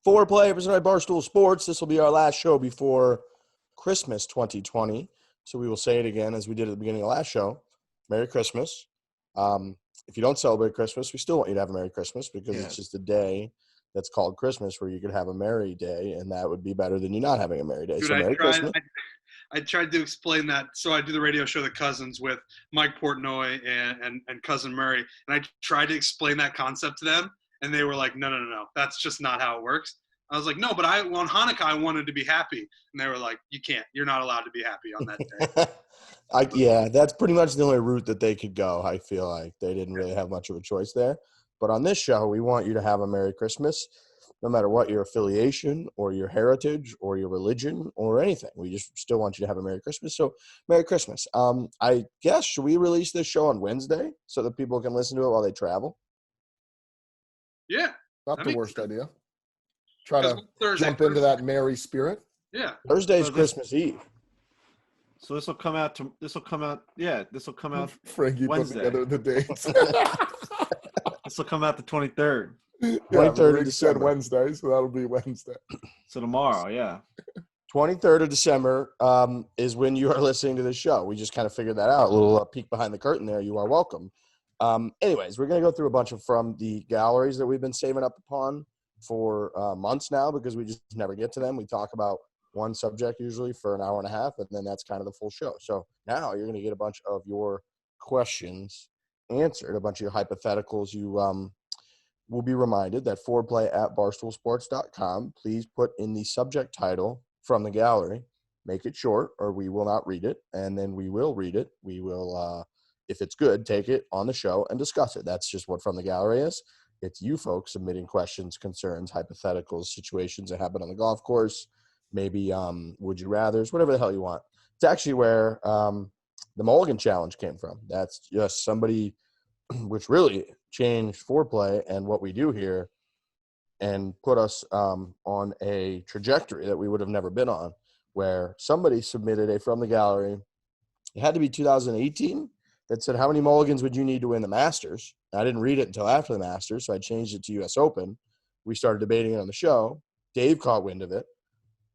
Foreplay presented by Barstool Sports. This will be our last show before Christmas 2020. So we will say it again as we did at the beginning of the last show. Merry Christmas. If you don't celebrate Christmas, we still want you to have a Merry Christmas because it's just a day that's called Christmas where you could have a merry day, and that would be better than you not having a merry day. Dude, so Merry Christmas. I tried to explain that. So I do the radio show The Cousins with Mike Portnoy and Cousin Murray, and I tried to explain that concept to them, and they were like, no, that's just not how it works. I was like, no, but on Hanukkah, I wanted to be happy. And they were like, you can't. You're not allowed to be happy on that day. Yeah, that's pretty much the only route that they could go, I feel like. They didn't really have much of a choice there. But on this show, we want you to have a Merry Christmas, no matter what your affiliation or your heritage or your religion or anything. We just still want you to have a Merry Christmas. So, Merry Christmas. I guess, should we release this show on Wednesday so that people can listen to it while they travel? Yeah. Not the worst idea. Try to jump into that merry spirit. Yeah. Thursday's Christmas Eve. So this will come out. Frankie put together the dates. This will come out the 23rd. 23rd of December. Wednesday, so that'll be Wednesday. So tomorrow, yeah. 23rd of December is when you are listening to this show. We just kind of figured that out. A little peek behind the curtain there. You are welcome. Anyways, we're going to go through a bunch from the galleries that we've been saving up upon for months now because we just never get to them. We talk about one subject usually for an hour and a half, and then that's kind of the full show. So now you're going to get a bunch of your questions answered, a bunch of your hypotheticals. You will be reminded that foreplay@barstoolsports.com. Please put in the subject title from the gallery. Make it short or we will not read it, and then we will read it. We will, if it's good, take it on the show and discuss it. That's just what From the Gallery is. It's you folks submitting questions, concerns, hypotheticals, situations that happen on the golf course, maybe would you rathers, whatever the hell you want. It's actually where the Mulligan Challenge came from. That's just somebody which really changed foreplay and what we do here and put us on a trajectory that we would have never been on, where somebody submitted a From the Gallery. It had to be 2018. That said, how many mulligans would you need to win the Masters? I didn't read it until after the Masters, so I changed it to U.S. Open. We started debating it on the show. Dave caught wind of it.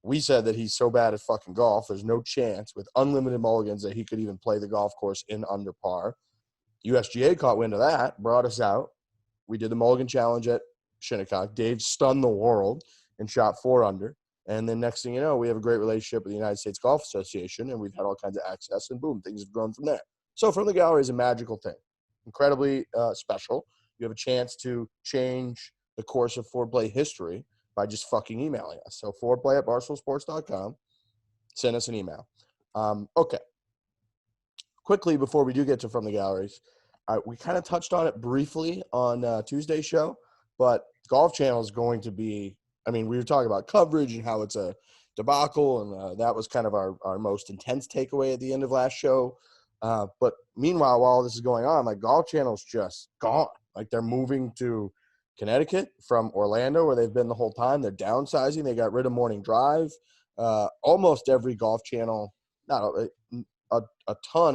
We said that he's so bad at fucking golf, there's no chance with unlimited mulligans that he could even play the golf course in under par. USGA caught wind of that, brought us out. We did the Mulligan Challenge at Shinnecock. Dave stunned the world and shot 4 under. And then next thing you know, we have a great relationship with the United States Golf Association, and we've had all kinds of access, and boom, things have grown from there. So From the Gallery is a magical thing, incredibly special. You have a chance to change the course of foreplay history by just fucking emailing us. So foreplay@barstoolsports.com. Send us an email. Okay. Quickly, before we do get to From the Galleries, we kind of touched on it briefly on Tuesday's show, but Golf Channel is going to be, we were talking about coverage and how it's a debacle, and that was kind of our most intense takeaway at the end of last show. But meanwhile, while all this is going on, like Golf Channel's just gone. Like they're moving to Connecticut from Orlando, where they've been the whole time. They're downsizing. They got rid of Morning Drive. Almost every Golf Channel, a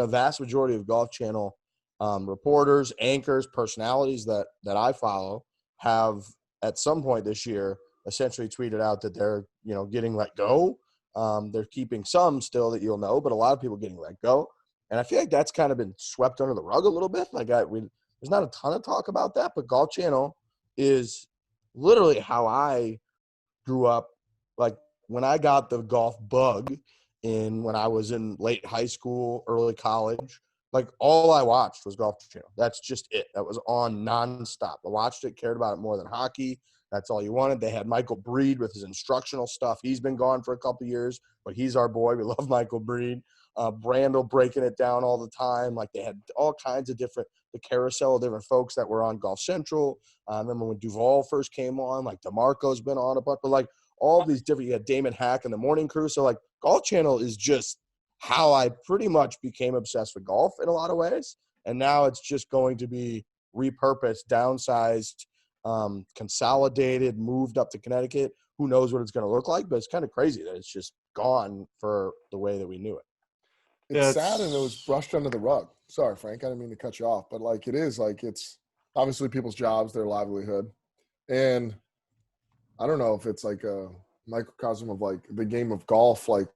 vast majority of Golf Channel reporters, anchors, personalities that I follow have at some point this year essentially tweeted out that they're getting let go. They're keeping some still that you'll know, but a lot of people getting let go. And I feel like that's kind of been swept under the rug a little bit. Like there's not a ton of talk about that, but Golf Channel is literally how I grew up. Like when I got the golf bug when I was in late high school, early college, like all I watched was Golf Channel. That's just it. That was on nonstop. I watched it, cared about it more than hockey. That's all you wanted. They had Michael Breed with his instructional stuff. He's been gone for a couple of years, but he's our boy. We love Michael Breed. Brandel breaking it down all the time. Like they had all kinds of the carousel of different folks that were on Golf Central. I remember when Duvall first came on, like DeMarco's been on a bunch, but like all these different, you had Damon Hack and the Morning Crew. So like Golf Channel is just how I pretty much became obsessed with golf in a lot of ways. And now it's just going to be repurposed, downsized, consolidated, moved up to Connecticut. Who knows what it's going to look like, but it's kind of crazy that it's just gone for the way that we knew it. It's sad and it was brushed under the rug. Sorry, Frank. I didn't mean to cut you off, but like it is like it's obviously people's jobs, their livelihood. And I don't know if it's like a microcosm of like the game of golf, like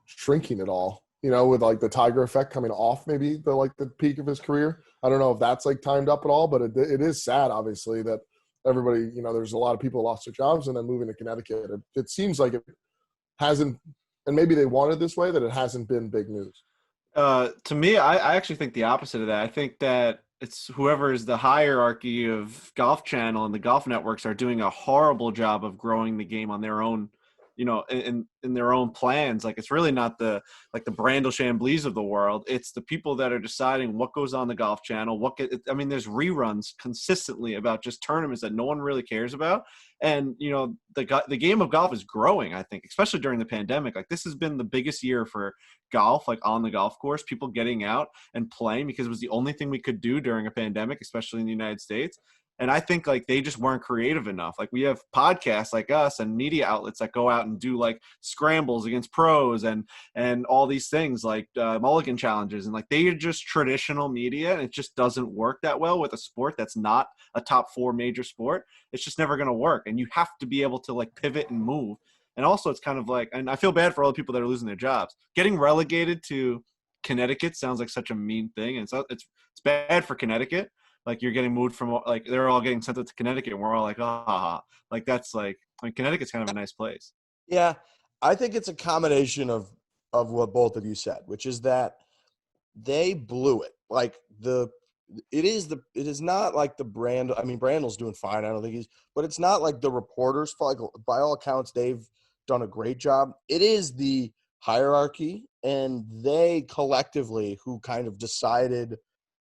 shrinking it all, with like the Tiger effect coming off maybe the peak of his career. I don't know if that's like timed up at all, but it is sad, obviously, that everybody, there's a lot of people who lost their jobs and then moving to Connecticut. It seems like it hasn't, and maybe they wanted this way, that it hasn't been big news. To me, I actually think the opposite of that. I think that it's whoever is the hierarchy of Golf Channel and the golf networks are doing a horrible job of growing the game on their own, in their own plans. Like, it's really not the Brandel Chamblees of the world. It's the people that are deciding what goes on the Golf Channel. There's reruns consistently about just tournaments that no one really cares about. And, the game of golf is growing, I think, especially during the pandemic. Like, this has been the biggest year for golf, like on the golf course, people getting out and playing because it was the only thing we could do during a pandemic, especially in the United States. And I think like they just weren't creative enough. Like, we have podcasts like us and media outlets that go out and do like scrambles against pros and all these things like Mulligan challenges. And like, they are just traditional media, and it just doesn't work that well with a sport that's not a top 4 major sport. It's just never going to work. And you have to be able to like pivot and move. And also, it's kind of like, and I feel bad for all the people that are losing their jobs. Getting relegated to Connecticut sounds like such a mean thing, and it's bad for Connecticut. Like, you're getting moved from, like, they're all getting sent to Connecticut, and we're all like, like, that's like, Connecticut's kind of a nice place. Yeah, I think it's a combination of what both of you said, which is that they blew it. Like, it is not like the brand. I mean, Brandel's doing fine. I don't think but it's not like the reporters. Like, by all accounts, they've done a great job. It is the hierarchy, and they collectively who kind of decided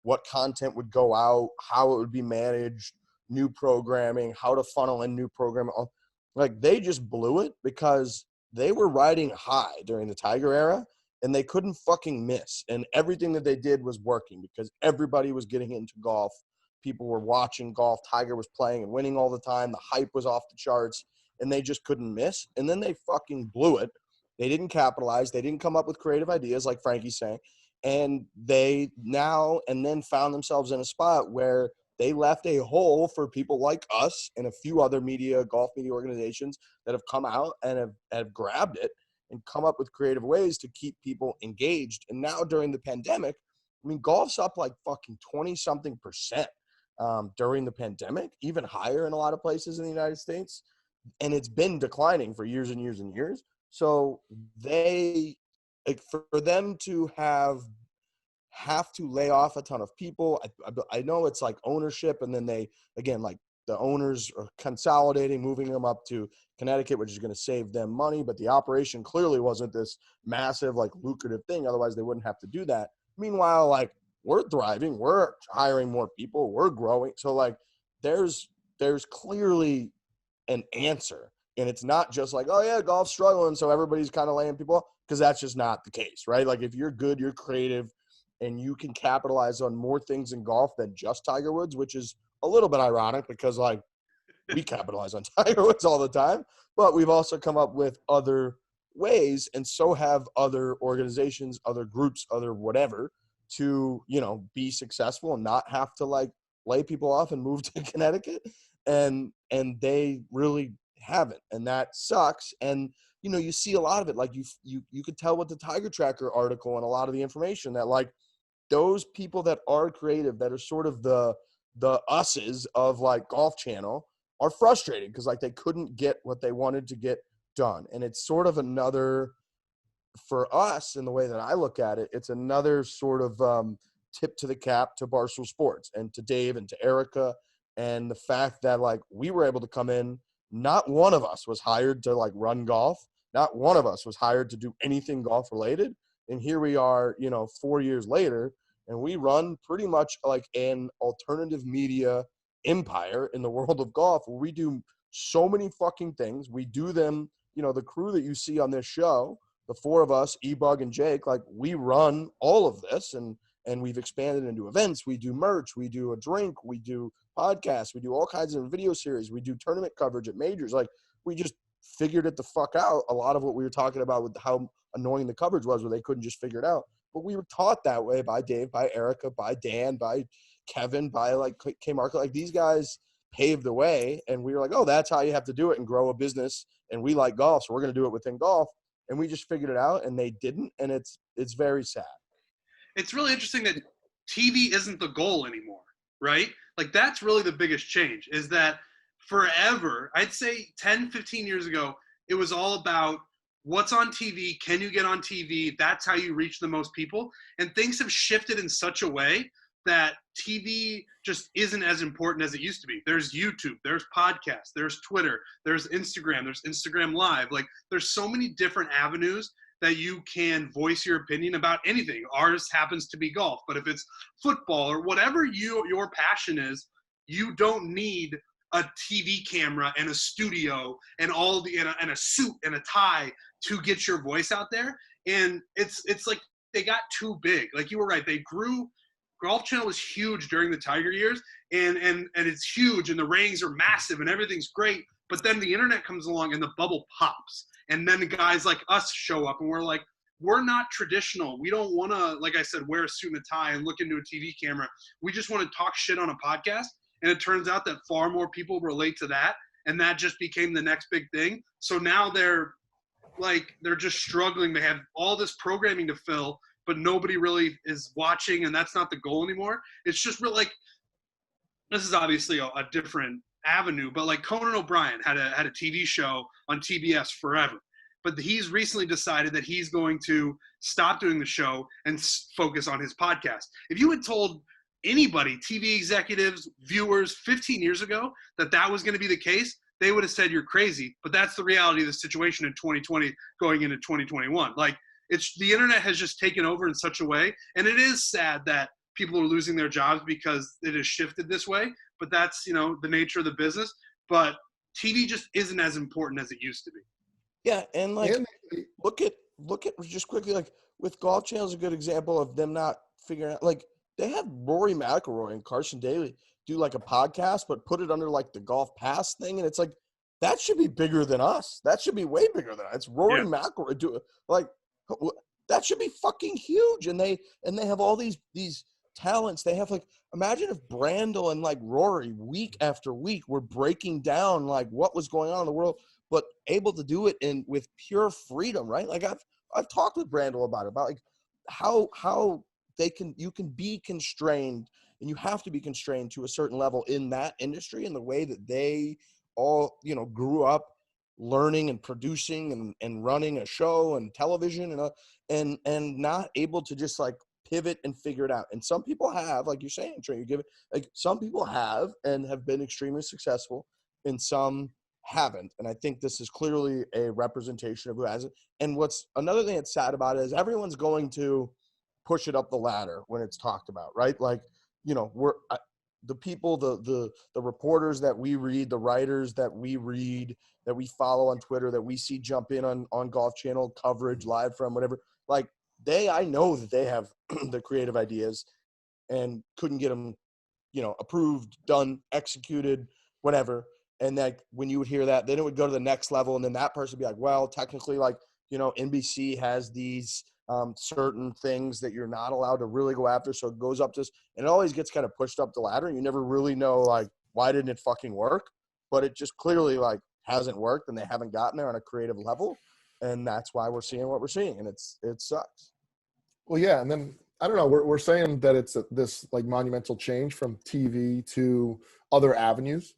what content would go out, how it would be managed, new programming, how to funnel in new programming. Like, they just blew it because they were riding high during the Tiger era, and they couldn't fucking miss. And everything that they did was working because everybody was getting into golf. People were watching golf. Tiger was playing and winning all the time. The hype was off the charts, and they just couldn't miss. And then they fucking blew it. They didn't capitalize. They didn't come up with creative ideas, like Frankie's saying. And they now and then found themselves in a spot where they left a hole for people like us and a few other golf media organizations that have come out and have grabbed it and come up with creative ways to keep people engaged. And now during the pandemic, I mean, golf's up like fucking 20-something% during the pandemic, even higher in a lot of places in the United States. And it's been declining for years and years and years. So for them to have to lay off a ton of people. I know it's like ownership, and then they, again, like the owners are consolidating, moving them up to Connecticut, which is going to save them money. But the operation clearly wasn't this massive, like, lucrative thing. Otherwise, they wouldn't have to do that. Meanwhile, like, we're thriving, we're hiring more people, we're growing. So like, there's clearly an answer. And it's not just like, oh yeah, golf's struggling, so everybody's kind of laying people off, because that's just not the case, right? Like, if you're good, you're creative, and you can capitalize on more things in golf than just Tiger Woods, which is a little bit ironic because, like, we capitalize on Tiger Woods all the time, but we've also come up with other ways, and so have other organizations, other groups, other whatever, to, be successful and not have to, like, lay people off and move to Connecticut. And they really haven't, and that sucks. And you see a lot of it, like you could tell with the Tiger Tracker article and a lot of the information that, like, those people that are creative, that are sort of the us's of, like, Golf Channel, are frustrated because, like, they couldn't get what they wanted to get done. And it's sort of another, for us, in the way that I look at it, it's another sort of tip to the cap to Barstool Sports and to Dave and to Erica, and the fact that, like, we were able to come in. Not one of us was hired to, like, run golf. Not one of us was hired to do anything golf related. And here we are, 4 years later, and we run pretty much like an alternative media empire in the world of golf, where we do so many fucking things. We do them, the crew that you see on this show, the 4 of us, E-Bug and Jake, like, we run all of this, and we've expanded into events. We do merch. We do a drink. We do podcasts. We do all kinds of video series. We do tournament coverage at majors. Like, we just figured it the fuck out. A lot of what we were talking about with how annoying the coverage was, where they couldn't just figure it out. But we were taught that way by Dave, by Erica, by Dan, by Kevin, by, like, K. Marco. Like, these guys paved the way. And we were like, oh, that's how you have to do it and grow a business. And we like golf, so we're going to do it within golf. And we just figured it out, and they didn't. And it's very sad. It's really interesting that TV isn't the goal anymore, right? Like that's really the biggest change is that forever, I'd say 10, 15 years ago, it was all about what's on TV, can you get on TV? That's how you reach the most people. And things have shifted in such a way that TV just isn't as important as it used to be. There's YouTube, there's podcasts, there's Twitter, there's Instagram Live. Like there's so many different avenues that you can voice your opinion about anything. Ours happens to be golf, but if it's football or whatever your passion is, you don't need a TV camera and a studio and and a suit and a tie to get your voice out there. And it's like they got too big. Like you were right, they grew. Golf Channel was huge during the Tiger years, and it's huge, and the ratings are massive, and everything's great. But then the internet comes along, and the bubble pops, and then the guys like us show up, and we're like, we're not traditional. We don't want to, like I said, wear a suit and a tie and look into a TV camera. We just want to talk shit on a podcast. And it turns out that far more people relate to that, and that just became the next big thing. So now they're just struggling. They have all this programming to fill, but nobody really is watching, and that's not the goal anymore. It's just real, like, this is obviously a different avenue, but like Conan O'Brien had a TV show on TBS forever, but he's recently decided that he's going to stop doing the show and focus on his podcast. If you had told anybody, TV executives, viewers 15 years ago that was going to be the case, they would have said you're crazy, but that's the reality of the situation in 2020 going into 2021. Like, the internet has just taken over in such a way, and it is sad that people are losing their jobs because it has shifted this way, but that's, the nature of the business. But TV just isn't as important as it used to be. Yeah, and like look at just quickly, like with Golf Channel is a good example of them not figuring out, like they had Rory McIlroy and Carson Daly do like a podcast, but put it under like the Golf Pass thing, and it's like that should be bigger than us. That should be way bigger than us. It's Rory McIlroy do like that should be fucking huge, and they have all these talents. They have, like, imagine if Brandel and like Rory week after week were breaking down like what was going on in the world, but able to do it with pure freedom, right? Like I've talked with Brandel about like how you can be constrained, and you have to be constrained to a certain level in that industry, in the way that they all grew up learning and producing and running a show and television and not able to just like pivot and figure it out. And some people have, like you're saying, Trey, you give it, like some people have and have been extremely successful, and some haven't. And I think this is clearly a representation of who hasn't. And what's another thing that's sad about it is everyone's going to push it up the ladder when it's talked about, right? Like, we're the people, the reporters that we read, the writers that we read, that we follow on Twitter, that we see jump in on Golf Channel coverage live from whatever, like I know that they have the creative ideas and couldn't get them, approved, done, executed, whatever. And like when you would hear that, then it would go to the next level, and then that person would be like, well, technically, like, NBC has these certain things that you're not allowed to really go after, so it goes up to this, and it always gets kind of pushed up the ladder, and you never really know, like, why didn't it fucking work? But it just clearly, like, hasn't worked, and they haven't gotten there on a creative level, and that's why we're seeing what we're seeing, and it sucks. Well, yeah, and then I don't know. We're saying that it's this like monumental change from TV to other avenues,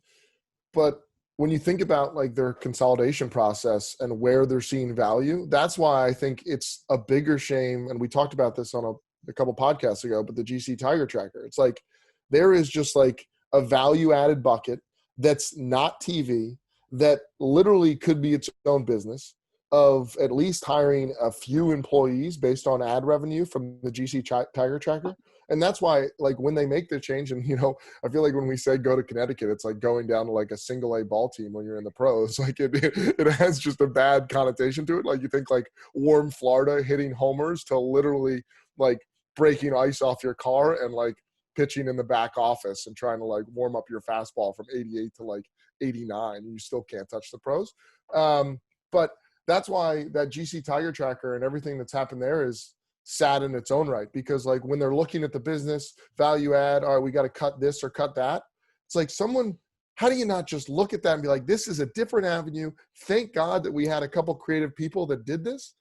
but when you think about like their consolidation process and where they're seeing value, that's why I think it's a bigger shame. And we talked about this on a couple podcasts ago, but the GC Tiger Tracker, it's like there is just like a value added bucket that's not TV, that literally could be its own business, of at least hiring a few employees based on ad revenue from the GC Tiger Tracker. And that's why, like, when they make the change, and, I feel like when we say go to Connecticut, it's like going down to like a single A ball team when you're in the pros. Like it has just a bad connotation to it. Like you think like warm Florida hitting homers to literally like breaking ice off your car and like pitching in the back office and trying to like warm up your fastball from 88 to like 89, and you still can't touch the pros. But that's why that GC Tiger Tracker and everything that's happened there is sad in its own right, because like when they're looking at the business value add, all right, we got to cut this or cut that. It's like someone How do you not just look at that and be like, this is a different avenue. Thank God that we had a couple creative people that did this.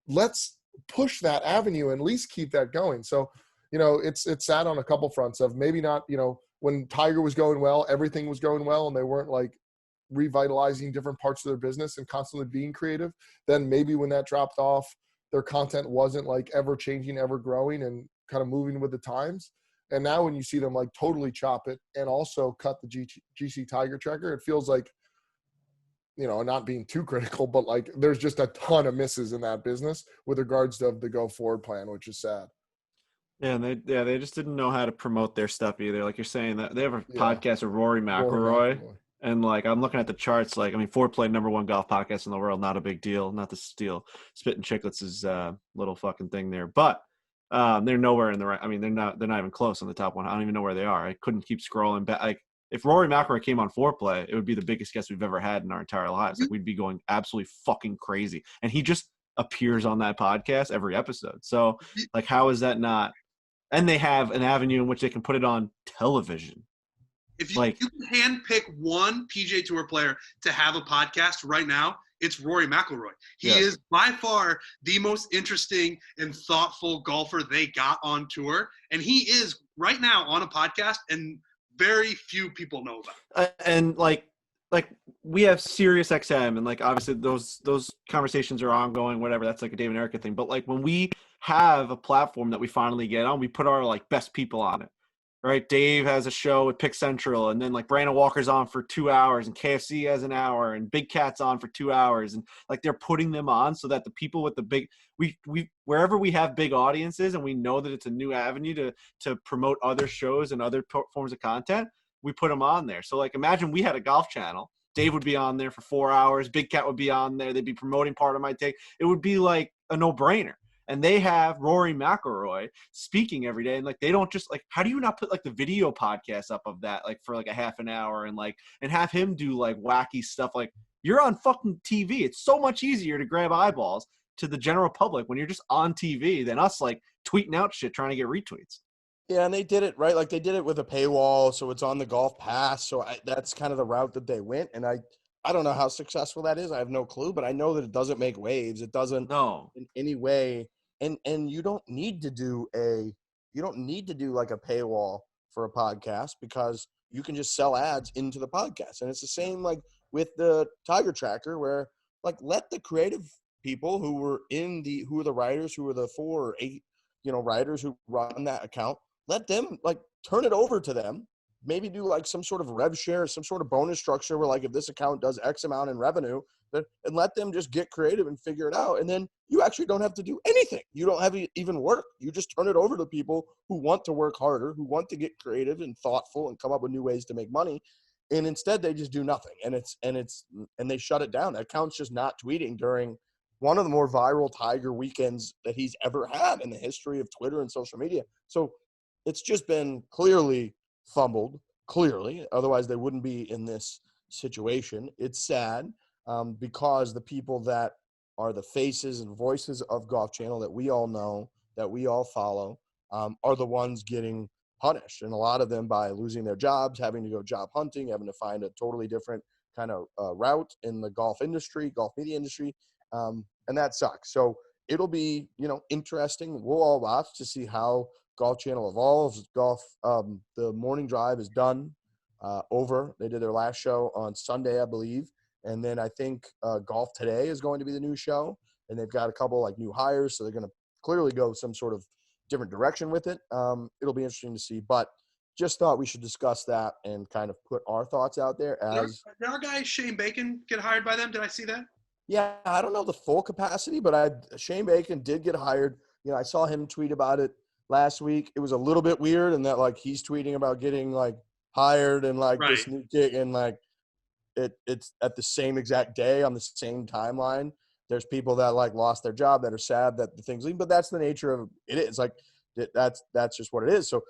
Let's push that avenue and at least keep that going. So, it's sad on a couple fronts of maybe not, when Tiger was going well, everything was going well and they weren't like revitalizing different parts of their business and constantly being creative. Then maybe when that dropped off, their content wasn't like ever changing, ever growing and kind of moving with the times. And now when you see them like totally chop it and also cut the GC Tiger tracker, it feels like, not being too critical, but like there's just a ton of misses in that business with regards to the go forward plan, which is sad. Yeah, and they just didn't know how to promote their stuff either. Like you're saying, that they have a podcast with Rory Rory McIlroy. McIlroy. And like I'm looking at the charts, like Foreplay #1 golf podcast in the world, not a big deal. Not to steal Spittin' Chicklets' little fucking thing there, but they're nowhere in the right. I mean, they're not even close on the top one. I don't even know where they are. I couldn't keep scrolling back. Like if Rory McIlroy came on Foreplay, it would be the biggest guest we've ever had in our entire lives. Like we'd be going absolutely fucking crazy, and he just appears on that podcast every episode. So like, how is that not? And they have an avenue in which they can put it on television. If you can handpick one PGA Tour player to have a podcast right now, it's Rory McIlroy. He is by far the most interesting and thoughtful golfer they got on tour. And he is right now on a podcast, and very few people know about it. And like we have Sirius XM, and like obviously those conversations are ongoing, whatever. That's like a Dave and Erica thing. But like when we have a platform that we finally get on, we put our like best people on it. Right, Dave has a show with Pick Central, and then like Brandon Walker's on for 2 hours, and KFC has an hour, and Big Cat's on for 2 hours, and like they're putting them on so that the people with the big we wherever we have big audiences and we know that it's a new avenue to promote other shows and other forms of content, we put them on there. So like imagine we had a golf channel, Dave would be on there for 4 hours, Big Cat would be on there, they'd be promoting Part of My Take. It would be like a no-brainer. And they have Rory McIlroy speaking every day. And like, they don't just like, how do you not put like the video podcast up of that, like for like a half an hour and have him do like wacky stuff? Like you're on fucking TV. It's so much easier to grab eyeballs to the general public when you're just on TV than us like tweeting out shit, trying to get retweets. Yeah. And they did it right. Like they did it with a paywall. So it's on the Golf Pass. So that's kind of the route that they went. And I don't know how successful that is. I have no clue, but I know that it doesn't make waves. It doesn't in any way. And you don't need to do like a paywall for a podcast because you can just sell ads into the podcast. And it's the same like with the Tiger Tracker where like let the creative people who are the writers, who are the 4 or 8, writers who run that account, let them like turn it over to them. Maybe do like some sort of rev share, some sort of bonus structure where like if this account does X amount in revenue, and let them just get creative and figure it out. And then you actually don't have to do anything. You don't have to even work. You just turn it over to people who want to work harder, who want to get creative and thoughtful and come up with new ways to make money. And instead they just do nothing. And they shut it down. That account's just not tweeting during one of the more viral Tiger weekends that he's ever had in the history of Twitter and social media. So it's just been clearly fumbled, otherwise they wouldn't be in this situation. It's sad because the people that are the faces and voices of Golf Channel that we all know, that we all follow, are the ones getting punished, and a lot of them by losing their jobs, having to go job hunting, having to find a totally different kind of route in the golf media industry, and that sucks. So it'll be interesting. We'll all watch to see how Golf Channel evolves. The morning drive is done, over. They did their last show on Sunday, I believe. And then I think Golf Today is going to be the new show. And they've got a couple like new hires. So they're going to clearly go some sort of different direction with it. It'll be interesting to see. But just thought we should discuss that and kind of put our thoughts out there. Did our guy Shane Bacon get hired by them? Did I see that? Yeah, I don't know the full capacity, but Shane Bacon did get hired. I saw him tweet about it last week. It was a little bit weird in that like he's tweeting about getting like hired and like this new gig, and like it's at the same exact day on the same timeline. There's people that like lost their job that are sad that the thing's leaving, but that's the nature of it. It's like that's just what it is. So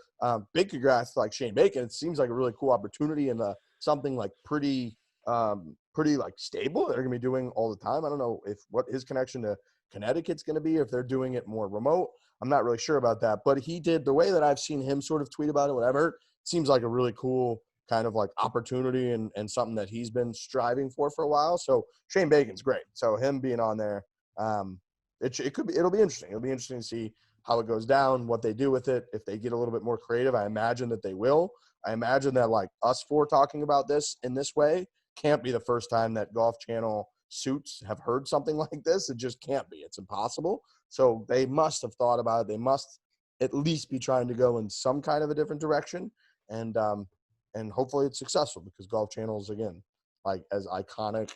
big congrats to like Shane Bacon. It seems like a really cool opportunity and something like pretty like stable that they're gonna be doing all the time. I don't know what his connection to Connecticut's gonna be, if they're doing it more remote. I'm not really sure about that, but he did, the way that I've seen him sort of tweet about it, whatever, it seems like a really cool kind of like opportunity and something that he's been striving for a while. So Shane Bacon's great. So him being on there, it'll be interesting. It'll be interesting to see how it goes down, what they do with it. If they get a little bit more creative, I imagine that they will. I imagine that like us four talking about this in this way can't be the first time that Golf Channel suits have heard something like this. It just can't be. It's impossible. So they must have thought about it. They must at least be trying to go in some kind of a different direction. And hopefully it's successful, because Golf Channel is, again, like as iconic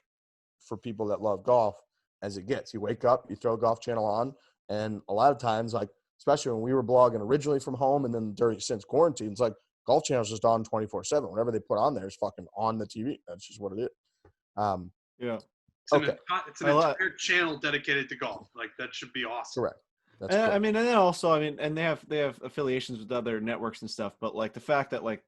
for people that love golf as it gets. You wake up, you throw Golf Channel on, and a lot of times, like especially when we were blogging originally from home and then since quarantine, it's like Golf Channel's just on 24/7. Whatever they put on there is fucking on the TV. That's just what it is. Yeah. It's an entire channel dedicated to golf. Like, that should be awesome. Correct. That's And, correct. I mean, and then also, I mean, and they have affiliations with other networks and stuff, but like the fact that like,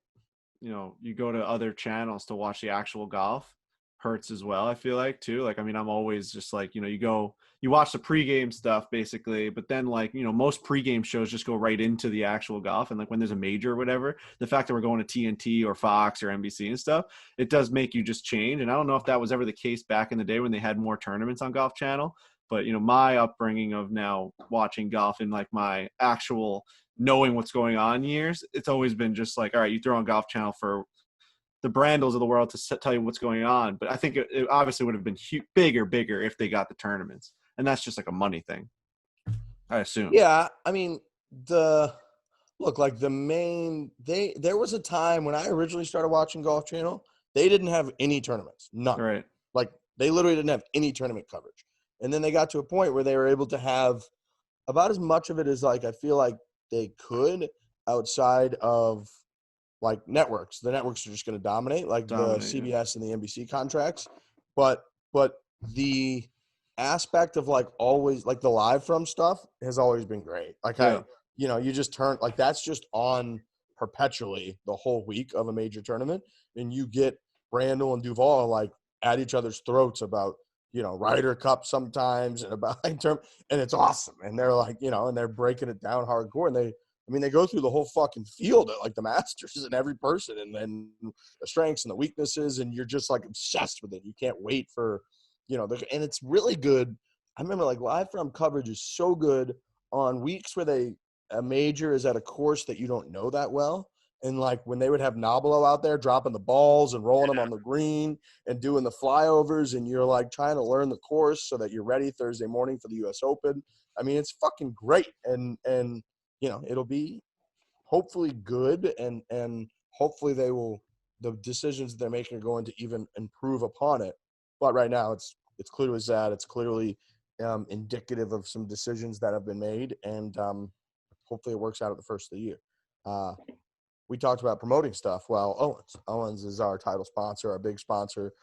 you know, you go to other channels to watch the actual golf hurts as well, I feel like, too. Like, I mean, I'm always just like, you know, you watch the pregame stuff basically, but then like, you know, most pregame shows just go right into the actual golf. And like when there's a major or whatever, the fact that we're going to TNT or Fox or NBC and stuff, it does make you just change. And I don't know if that was ever the case back in the day when they had more tournaments on Golf Channel, but, you know, my upbringing of now watching golf in like my actual knowing what's going on years, it's always been just like, all right, you throw on Golf Channel for the Brandles of the world to tell you what's going on. But I think it obviously would have been bigger if they got the tournaments. And that's just like a money thing, I assume. Yeah, I mean, there was a time when I originally started watching Golf Channel, they didn't have any tournaments, none. Right. Like, they literally didn't have any tournament coverage. And then they got to a point where they were able to have about as much of it as, like, I feel like they could outside of, like, networks. The networks are just going to dominate, like the CBS and the NBC contracts. But the aspect of, like, always, like, the live from stuff has always been great. Like, you just turn, like, that's just on perpetually the whole week of a major tournament. And you get Brandel and Duval, like, at each other's throats about, you know, Ryder Cup sometimes and about and it's awesome. And they're like, you know, and they're breaking it down hardcore. And they go through the whole fucking field at like the Masters and every person, and then the strengths and the weaknesses, and you're just like obsessed with it. You can't wait for, you know, and it's really good. I remember like live from coverage is so good on weeks where a major is at a course that you don't know that well. And like when they would have Nobilo out there dropping the balls and rolling them on the green and doing the flyovers, and you're like trying to learn the course so that you're ready Thursday morning for the US Open. I mean, it's fucking great. And you know, it'll be hopefully good, and hopefully the decisions they're making are going to even improve upon it. But right now it's clearly sad. It's clearly indicative of some decisions that have been made, and hopefully it works out at the first of the year. We talked about promoting stuff. Well, Owens is our title sponsor, our big sponsor,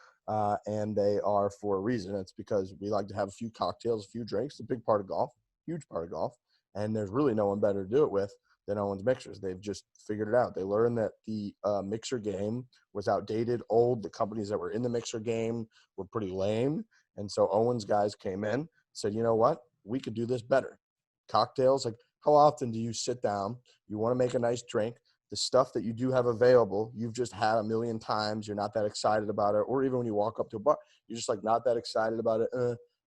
and they are for a reason. It's because we like to have a few cocktails, a few drinks, a big part of golf, huge part of golf, and there's really no one better to do it with than Owens Mixers. They've just figured it out. They learned that the mixer game was outdated, old. The companies that were in the mixer game were pretty lame, and so Owens guys came in, said, you know what, we could do this better. Cocktails, like how often do you sit down, you want to make a nice drink, the stuff that you do have available, you've just had a million times, you're not that excited about it, or even when you walk up to a bar, you're just like not that excited about it.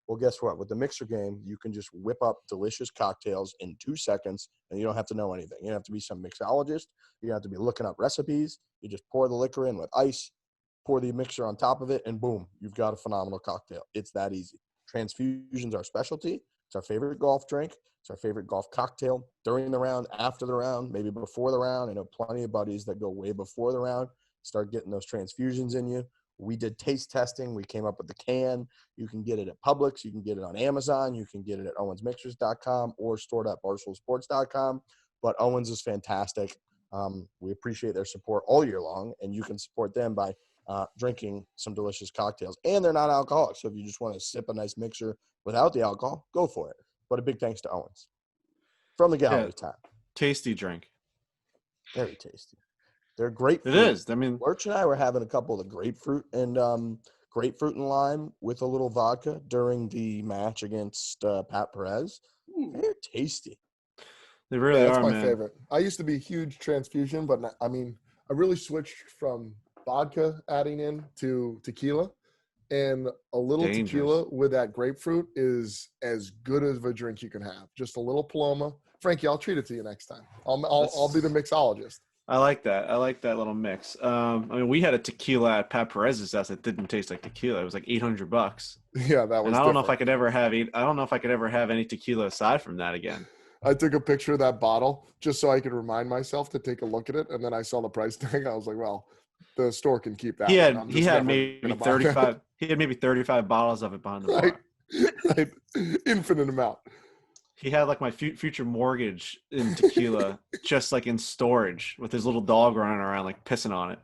Well, guess what? With the mixer game, you can just whip up delicious cocktails in 2 seconds, and you don't have to know anything. You don't have to be some mixologist. You don't have to be looking up recipes. You just pour the liquor in with ice, pour the mixer on top of it, and boom, you've got a phenomenal cocktail. It's that easy. Transfusion's our specialty. It's our favorite golf drink. It's our favorite golf cocktail during the round, after the round, maybe before the round. I know plenty of buddies that go way before the round, start getting those transfusions in you. We did taste testing. We came up with the can. You can get it at Publix. You can get it on Amazon. You can get it at owensmixers.com or stored at barstoolsports.com. But Owens is fantastic. We appreciate their support all year long, and you can support them by drinking some delicious cocktails. And they're not alcoholic, so if you just want to sip a nice mixer without the alcohol, go for it. But a big thanks to Owens. From the gallery time. Tasty drink. Very tasty. They're grapefruit. It is. I mean, Lurch and I were having a couple of the grapefruit and lime with a little vodka during the match against Pat Perez. They're tasty. They really are, that's my man. favorite. I used to be a huge transfusion, but I mean, I really switched from vodka adding in to tequila, and a little Dangerous. tequila with that grapefruit is as good as a drink you can have. Just a little Paloma. Frankie, I'll treat it to you next time. I'll be the mixologist. I like that. I like that little mix. I mean, we had a tequila at Pat Perez's house that didn't taste like tequila. It was like $800. Yeah, that was. And I don't know if I could ever have. I don't know if I could ever have any tequila aside from that again. I took a picture of that bottle just so I could remind myself to take a look at it, and then I saw the price tag. I was like, "Well, the store can keep that." He one. had maybe 35. He had maybe 35 bottles of it behind the bar. Right, infinite amount. He had like my future mortgage in tequila, just like in storage, with his little dog running around like pissing on it.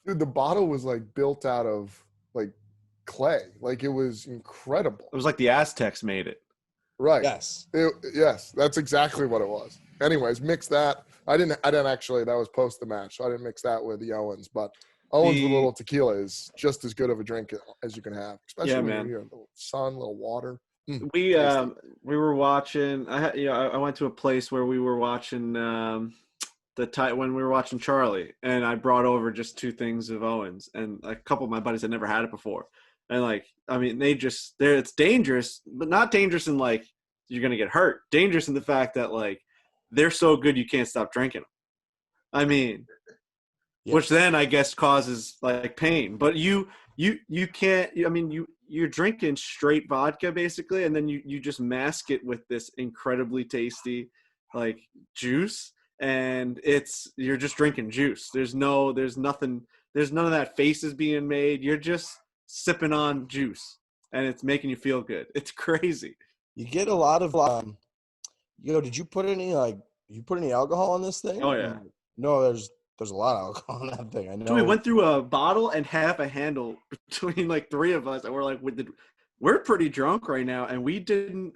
Dude, the bottle was like built out of like clay. Like it was incredible. It was like the Aztecs made it. Right. Yes. Yes, that's exactly what it was. Anyways, mix that. I didn't actually. That was post the match, so I didn't mix that with the Owens. But Owens with a little tequila is just as good of a drink as you can have, especially when you're in the sun, a little water. We were watching. I went to a place where we were watching when we were watching Charlie, and I brought over just 2 things of Owens, and a couple of my buddies had never had it before, and like I mean it's dangerous, but not dangerous in like you're gonna get hurt. Dangerous in the fact that like they're so good you can't stop drinking them. I mean, which then I guess causes like pain, but you can't. I mean you're drinking straight vodka basically, and then you just mask it with this incredibly tasty like juice, and you're just drinking juice. There's none of that faces being made. You're just sipping on juice, and it's making you feel good. It's crazy. You get a lot of did you put any alcohol in this thing? Oh yeah. No, there's a lot of alcohol in that thing. I know. So we went through a bottle and half a handle between like 3 of us, and we're like, we're pretty drunk right now, and we didn't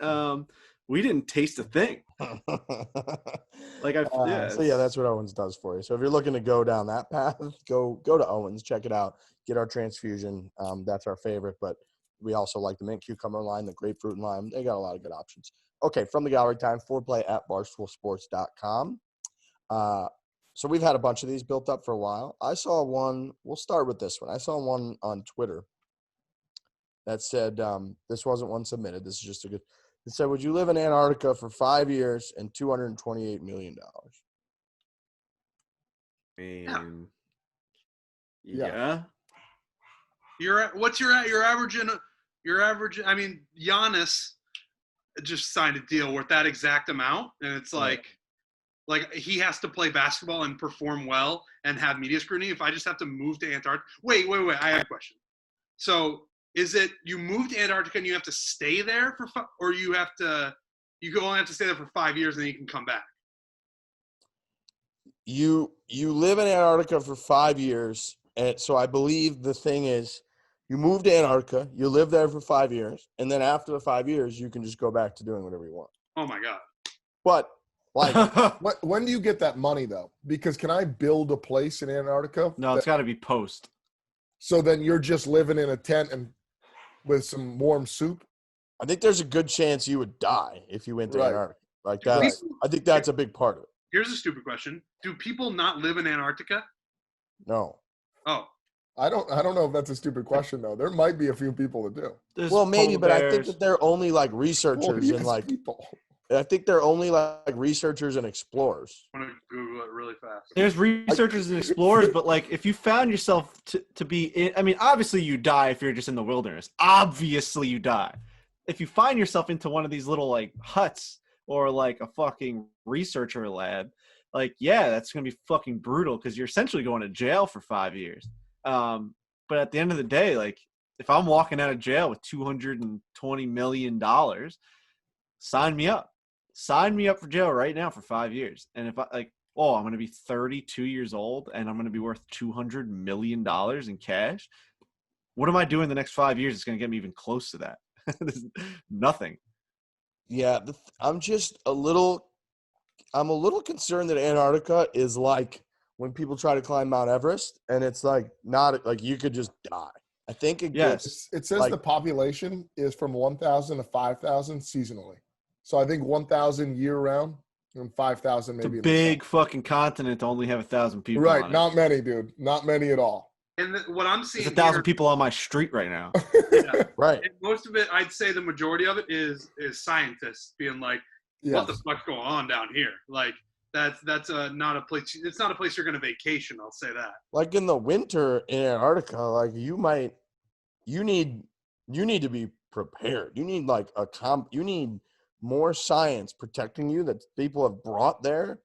taste a thing. So yeah, that's what Owens does for you. So if you're looking to go down that path, go to Owens, check it out, get our transfusion. That's our favorite, but we also like the mint cucumber line, the grapefruit and lime. They got a lot of good options. Okay, from the gallery time, foreplay at barstoolsports.com. So we've had a bunch of these built up for a while. I saw one. We'll start with this one. I saw one on Twitter that said, this wasn't one submitted. This is just a good. It said, would you live in Antarctica for 5 years and $228 million? Yeah. What's your average? I mean, Giannis just signed a deal worth that exact amount, and it's like he has to play basketball and perform well and have media scrutiny. If I just have to move to Antarctica, wait, I have a question. So is it you move to Antarctica and you have to stay there or you only have to stay there for 5 years and then you can come back? You live in Antarctica for 5 years, and so I believe the thing is you move to Antarctica, you live there for 5 years, and then after the 5 years you can just go back to doing whatever you want. Oh my God. But when do you get that money though? Because can I build a place in Antarctica? No, it's got to be post. So then you're just living in a tent and with some warm soup? I think there's a good chance you would die if you went to Antarctica. Like that. I think that's a big part of it. Here's a stupid question. Do people not live in Antarctica? No. Oh. I don't know if that's a stupid question though. There might be a few people that do. There's maybe, but bears. I think that they're only like researchers and like people. I think they're only like researchers and explorers. I'm gonna Google it really fast. There's researchers and explorers, but like if you found yourself to be in, I mean, obviously you die if you're just in the wilderness. Obviously you die. If you find yourself into one of these little like huts or like a fucking researcher lab, like yeah, that's gonna be fucking brutal because you're essentially going to jail for 5 years. But at the end of the day, like if I'm walking out of jail with $220 million, sign me up. Sign me up for jail right now for 5 years. And if I'm going to be 32 years old and I'm going to be worth $200 million in cash, what am I doing the next 5 years that's going to get me even close to that? There's nothing. Yeah, I'm a little concerned that Antarctica is like when people try to climb Mount Everest, and it's like not like you could just die. I think it says the population is from 1,000 to 5,000 seasonally. So I think 1,000 year round and 5,000 maybe. It's a big fucking continent to only have 1,000 people. Right. On it. Not many, dude. Not many at all. And what I'm seeing There's 1,000 here, people on my street right now. yeah, Right. and most of it, I'd say the majority of it is scientists being like, what the Yes. fuck's going on down here? Like that's not a place. It's not a place you're going to vacation. I'll say that. Like in the winter in Antarctica, like you need to be prepared. You need like you need more science protecting you that people have brought there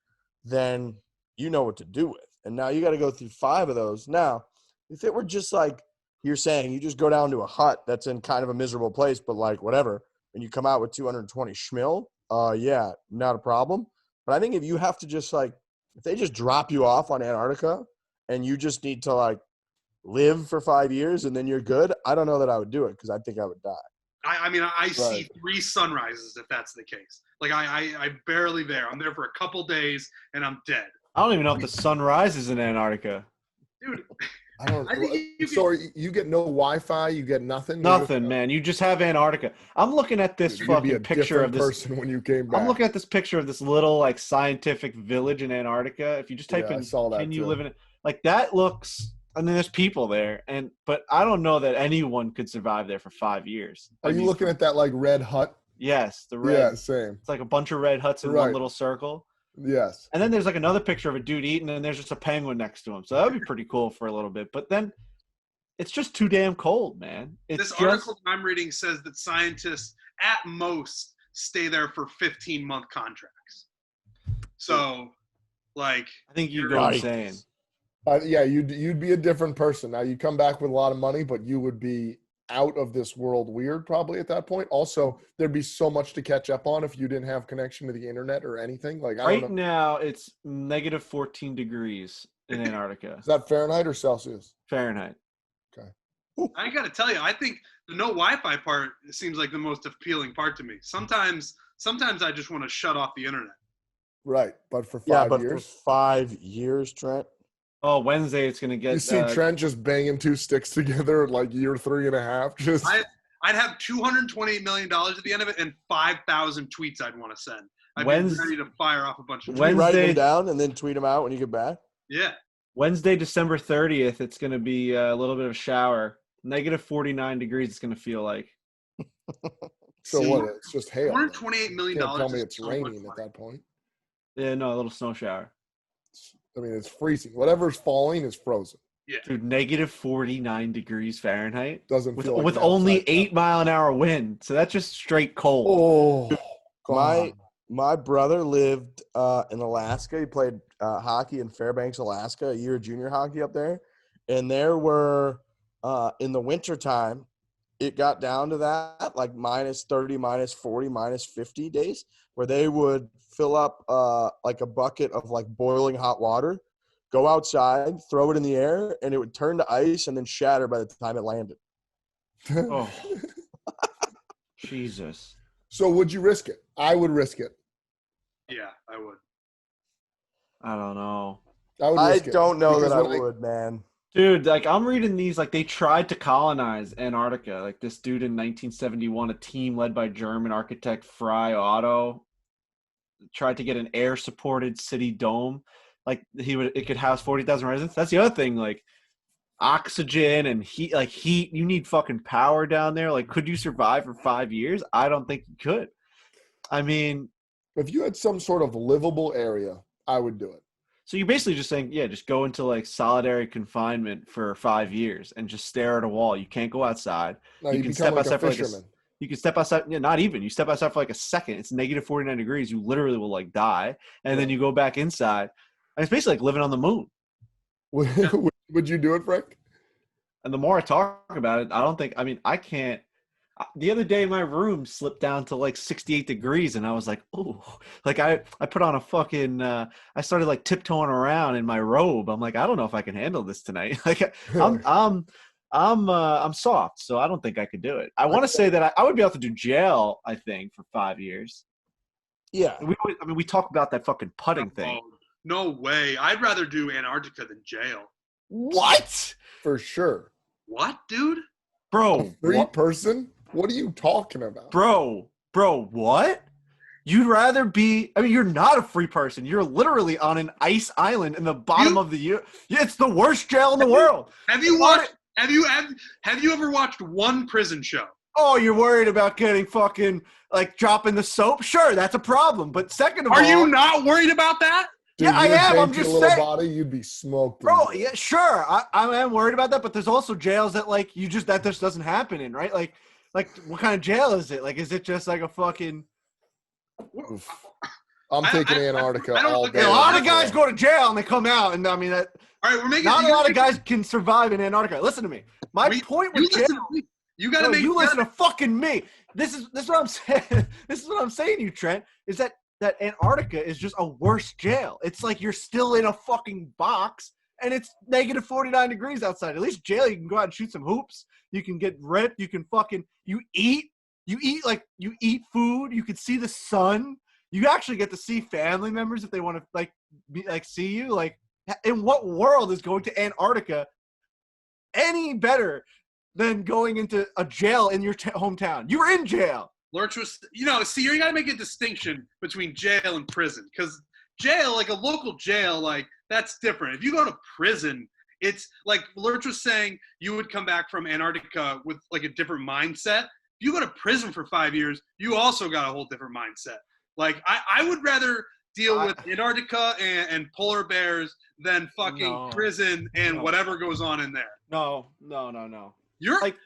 than you know what to do with. And now you got to go through 5 of those. Now, if it were just like you're saying, you just go down to a hut that's in kind of a miserable place, but like whatever, and you come out with 220 schmil, yeah, not a problem. But I think if you have to just like, if they just drop you off on Antarctica and you just need to like live for 5 years and then you're good, I don't know that I would do it because I think I would die. I mean, I see 3 sunrises if that's the case. Like I barely there. I'm there for a couple days and I'm dead. I don't even know if the sun rises in Antarctica. Dude, I don't I think you so you get no Wi-Fi, you get nothing. Nothing, man. You just have Antarctica. I'm looking at this You'd be a fucking picture of different this. person when you came back. I'm looking at this picture of this little like scientific village in Antarctica. If you just type Yeah, I in saw that "can you too. live in it," like that looks. I mean, there's people there, but I don't know that anyone could survive there for 5 years. Are you looking at that like red hut? Yes, the red. Yeah, same. It's like a bunch of red huts in one Right. little circle. Yes. And then there's like another picture of a dude eating, and there's just a penguin next to him. So that would be pretty cool for a little bit. But then it's just too damn cold, man. this article I'm reading says that scientists at most stay there for 15-month contracts. So, like, I think you go insane. Yeah, you'd be a different person. Now you come back with a lot of money, but you would be out of this world weird probably at that point. Also, there'd be so much to catch up on if you didn't have connection to the internet or anything. Like I don't Right know. now, it's negative 14 degrees in Antarctica. Is that Fahrenheit or Celsius? Fahrenheit. I got to tell you, I think the no Wi-Fi part seems like the most appealing part to me. Sometimes I just want to shut off the internet. Right, but for 5 Yeah, but years. for 5 years, Trent. Oh, Wednesday it's going to get. You see Trent just banging 2 sticks together at like year 3.5. Just I'd have $228 million at the end of it and 5,000 tweets I'd want to send. I'd be ready to fire off a bunch of tweets. Write them down and then tweet them out when you get back. Yeah. Wednesday, December 30th, it's going to be a little bit of a shower. Negative 49 degrees it's going to feel like. so what? It's just hail. $228 million. Can't tell me is it's so raining much at that point. Yeah, no, a little snow shower. I mean, it's freezing. Whatever's falling is frozen. Yeah. Dude, negative 49 degrees Fahrenheit. Doesn't with, feel like with an only outside 8-mile-an-hour wind. So that's just straight cold. Oh, My brother lived in Alaska. He played hockey in Fairbanks, Alaska, a year of junior hockey up there. And there were, in the wintertime, it got down to that, like minus 30, minus 40, minus 50 days, where they would fill up like a bucket of like boiling hot water, go outside, throw it in the air, and it would turn to ice and then shatter by the time it landed. Oh. Jesus. So would you risk it? I would risk it. Yeah, I would. I don't know. I don't know that I when would, man. Dude, like I'm reading these, like they tried to colonize Antarctica. Like this dude in 1971, a team led by German architect Fry Otto tried to get an air-supported city dome. Like it could house 40,000 residents. That's the other thing. Like oxygen and heat. Like heat, you need fucking power down there. Like, could you survive for 5 years? I don't think you could. I mean, if you had some sort of livable area, I would do it. so you're basically just saying, yeah, just go into like solitary confinement for 5 years and just stare at a wall. You can't go outside. No, you you can become step like a outside for like fisherman. you can step outside. Yeah, not even. You step outside for like a second. It's negative 49 degrees. You literally will like die, and then you go back inside. And it's basically like living on the moon. Would you do it, Frank? And the more I talk about it, I don't think. I mean, I can't. The other day, my room slipped down to like 68 degrees, and I was like, "Oh!" Like I put on a fucking. I started like tiptoeing around in my robe. I'm like, I don't know if I can handle this tonight. Like I'm soft, so I don't think I could do it. I want to say that I would be able to do jail. I think for 5 years. Yeah. We talk about that fucking putting thing. Oh, no way. I'd rather do Antarctica than jail. What? For sure. What, dude? Bro, Person? What are you talking about? Bro, what? You'd rather be. I mean, you're not a free person. You're literally on an ice island in the bottom of the year. Yeah, it's the worst jail in the world. Have you watched? Have you ever watched one prison show? Oh, you're worried about getting fucking like dropping the soap? Sure, that's a problem. But second of all, are you not worried about that? Dude, yeah, I am. I'm just saying, body, you'd be smoked. bro. Yeah, sure. I am worried about that. But there's also jails that like that just doesn't happen in, right? Like what kind of jail is it? Like, is it just like a fucking? Oof. I'm taking Antarctica all day. A lot of guys go to jail and they come out, and I mean that. All right, we're making. Not a lot of guys can survive in Antarctica. Listen to me. My point with jail. You gotta make. You listen to fucking me. This is what I'm saying. This is what I'm saying, you Trent. Is that Antarctica is just a worse jail. It's like you're still in a fucking box, and it's negative 49 degrees outside. At least jail, you can go out and shoot some hoops. You can get ripped. You can fucking eat food. You can see the sun. You actually get to see family members if they want to see you. Like, in what world is going to Antarctica any better than going into a jail in your hometown? You were in jail. Lurch was, you gotta make a distinction between jail and prison, because jail, like a local jail, like that's different. If you go to prison, it's like Lurch was saying, you would come back from Antarctica with like a different mindset. If you go to prison for 5 years, you also got a whole different mindset. Like, I would rather deal with Antarctica and polar bears than fucking prison and whatever goes on in there. No. You're like,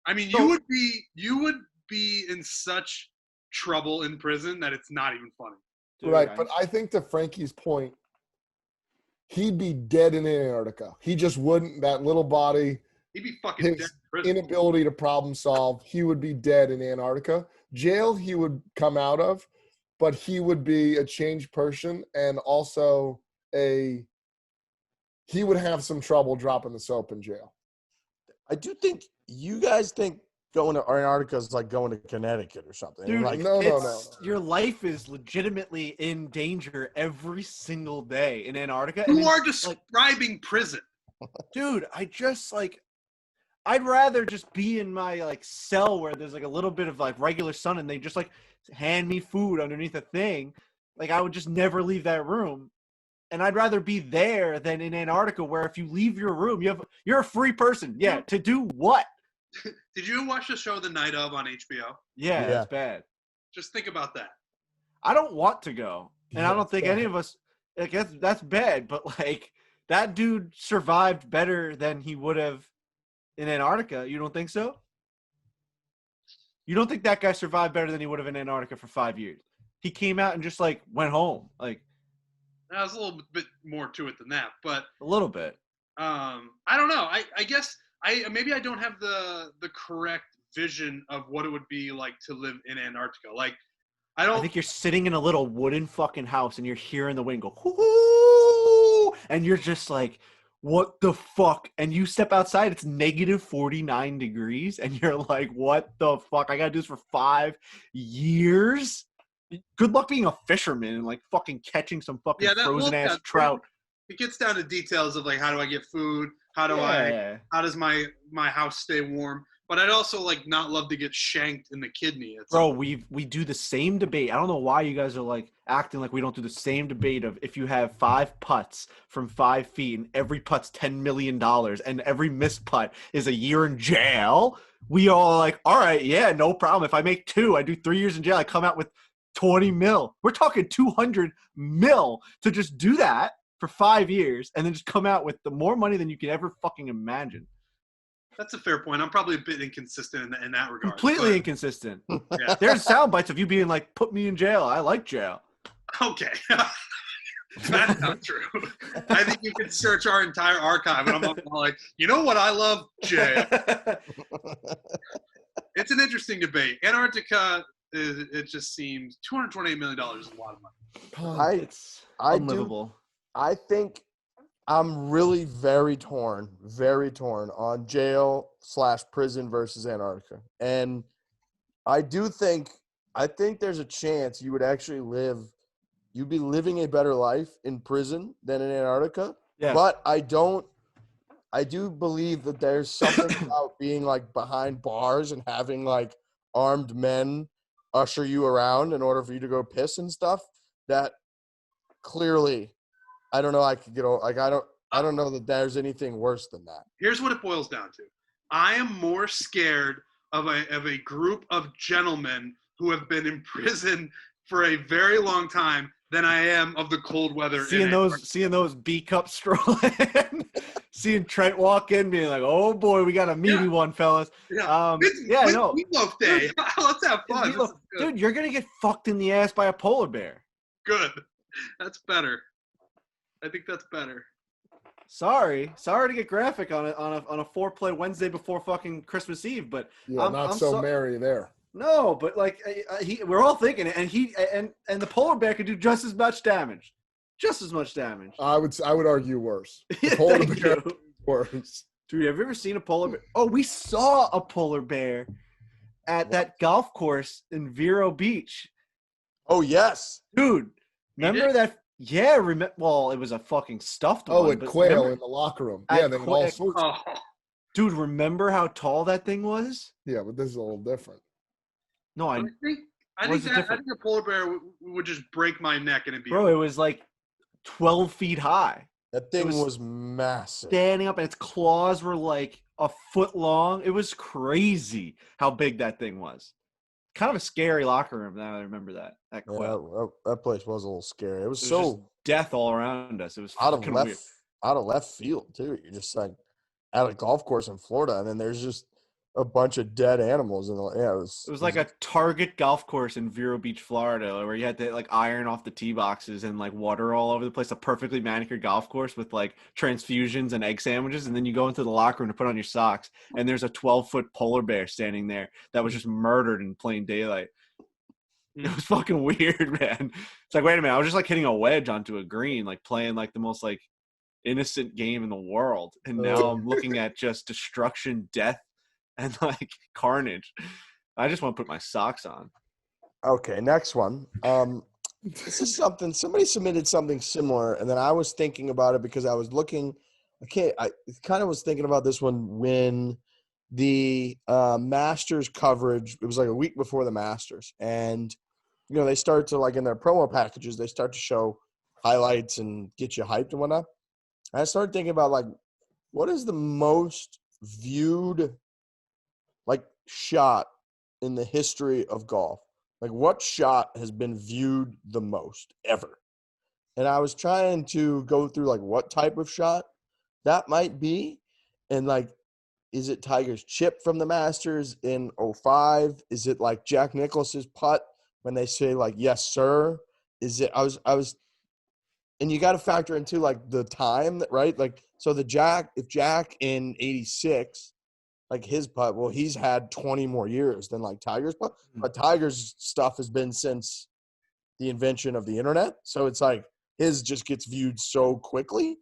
you would be in such trouble in prison that it's not even funny. Right, but I think to Frankie's point, he'd be dead in Antarctica. He just wouldn't. That little body, he'd be fucking dead in prison. Inability to problem solve, he would be dead in Antarctica. Jail, he would come out of, but he would be a changed person, and also he would have some trouble dropping the soap in jail. I do think you guys think going to Antarctica is like going to Connecticut or something. Dude, like, no. Your life is legitimately in danger every single day in Antarctica. You are describing prison. Dude, I'd rather just be in my cell where there's a little bit of regular sun and they just hand me food underneath a thing. Like, I would just never leave that room. And I'd rather be there than in Antarctica, where if you leave your room, you're a free person. Yeah, to do what? Did you watch the show The Night Of on HBO? Yeah, that's bad. Just think about that. I don't want to go, and I don't think any of us. That's bad, but that dude survived better than he would have in Antarctica. You don't think so? You don't think that guy survived better than he would have in Antarctica for 5 years? He came out and just went home. There's a little bit more to it than that, but a little bit. I don't know. I guess maybe I don't have the correct vision of what it would be like to live in Antarctica. I think you're sitting in a little wooden fucking house and you're hearing the wind go, hoo, and you're just like, what the fuck? And you step outside, it's negative 49 degrees, and you're like, what the fuck? I gotta do this for 5 years? Good luck being a fisherman and fucking catching some fucking frozen ass trout. It gets down to details of how do I get food? How does my house stay warm? But I'd also not love to get shanked in the kidney. Bro, we do the same debate. I don't know why you guys are acting like we don't do the same debate of if you have 5 putts from 5 feet and every putt's $10 million and every missed putt is a year in jail. We all all right, yeah, no problem. If I make 2, I do 3 years in jail. I come out with 20 mil. We're talking 200 mil to just do that for 5 years and then just come out with the more money than you could ever fucking imagine. That's a fair point. I'm probably a bit inconsistent in that regard. Completely inconsistent. Yeah. There's sound bites of you being put me in jail. I like jail. Okay. That's not true. I think you can search our entire archive and I'm you know what I love? Jail. It's an interesting debate. Antarctica, it just seems $228 million is a lot of money. It's unlivable. I think I'm really very torn on jail/prison versus Antarctica. And I think there's a chance you would actually you'd be living a better life in prison than in Antarctica. Yeah. But I do believe that there's something about being behind bars and having armed men usher you around in order for you to go piss and stuff. That clearly, I don't know. I could get like I don't know that there's anything worse than that. Here's what it boils down to. I am more scared of a group of gentlemen who have been in prison for a very long time than I am of the cold weather. Seeing those B cups strolling, seeing Trent walk in, being like, "Oh boy, we got a meaty one, fellas." I know. Meatloaf Day. Let's have fun. Dude, you're gonna get fucked in the ass by a polar bear. Good. That's better. I think that's better. Sorry to get graphic on a 4-play Wednesday before fucking Christmas Eve, but yeah, I'm so merry there. No, but like we're all thinking it, and the polar bear could do just as much damage. I would argue worse. The polar bear worse. Dude, have you ever seen a polar bear? Oh, we saw a polar bear at that golf course in Vero Beach. Oh yes, dude. Remember that? Yeah, well, it was a fucking stuffed one. Oh, at Quail in the locker room. Yeah, they had all sorts. Dude, remember how tall that thing was? Yeah, but this is a little different. No, I think a polar bear would just break my neck and it'd be. Bro, it was like 12 feet high. That thing was massive. Standing up, and its claws were like a foot long. It was crazy how big that thing was. Kind of a scary locker room. Now I remember that. At Quail. Yeah, that place was a little scary. It was just death all around us. It was out of left field too. You're just like at a golf course in Florida, and then there's just a bunch of dead animals. And yeah, it was like a Target golf course in Vero Beach, Florida, where you had to like iron off the tee boxes and like water all over the place. A perfectly manicured golf course with like transfusions and egg sandwiches, and then you go into the locker room to put on your socks, and there's a 12-foot polar bear standing there that was just murdered in plain daylight. It was fucking weird, man. It's like, wait a minute, I was just like hitting a wedge onto a green, like playing like the most like innocent game in the world, and now I'm looking at just destruction, death, and like carnage. I just want to put my socks on. Okay, next one. This is something somebody submitted something similar, and then I was thinking about it because I was looking. I kind of was thinking about this one when the Masters coverage. It was like a week before the Masters, and they start to like in their promo packages, they start to show highlights and get you hyped and whatnot. And I started thinking about like, what is the most viewed like shot in the history of golf? Like what shot has been viewed the most ever? And I was trying to go through like what type of shot that might be. And like, is it Tiger's chip from the Masters in 2005? Is it like Jack Nicklaus's putt when they say like, yes, sir? Is it, I was, and you got to factor into like the time, right? Like, so if Jack in 86, like his putt, well, he's had 20 more years than like Tiger's putt, but Tiger's stuff has been since the invention of the internet. So it's like his just gets viewed so quickly.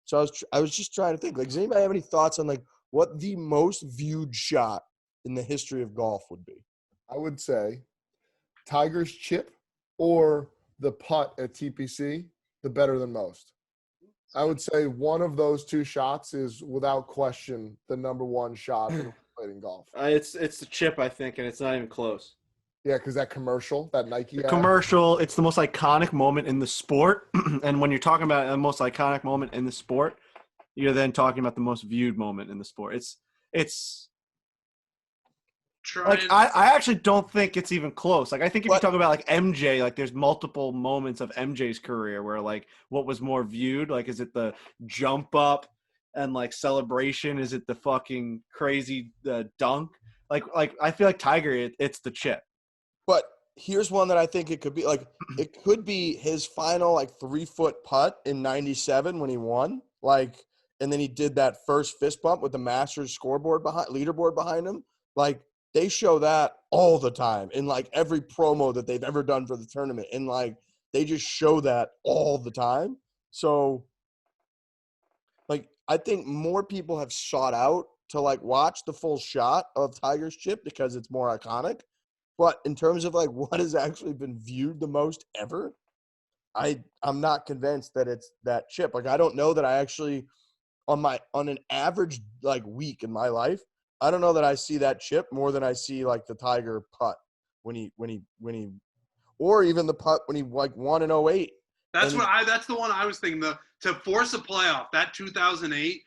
So I was just trying to think, like, does anybody have any thoughts on like what the most viewed shot in the history of golf would be? I would say Tiger's chip or the putt at TPC, the better than most. I would say one of those two shots is without question the number one shot in golf. It's the chip, I think, and it's not even close. Yeah, because that commercial, that Nike ad. Commercial, it's the most iconic moment in the sport. And when you're talking about the most iconic moment in the sport, you're then talking about the most viewed moment in the sport. It's like I actually don't think it's even close. Like I think if you talk about like MJ, like there's multiple moments of MJ's career where like what was more viewed? Like is it the jump up and like celebration? Is it the fucking crazy dunk? Like I feel like Tiger, it's the chip. But here's one that I think it could be. Like it could be his final like 3-foot putt in '97 when he won. Like, and then he did that first fist bump with the Masters leaderboard behind him. Like they show that all the time in like every promo that they've ever done for the tournament. And like they just show that all the time. So like I think more people have sought out to like watch the full shot of Tiger's chip because it's more iconic. But in terms of like what has actually been viewed the most ever, I'm not convinced that it's that chip. Like I don't know that I actually on an average like week in my life, I don't know that I see that chip more than I see like the Tiger putt or even the putt when he like won in 08. That's the one I was thinking. To force a playoff, that 2008,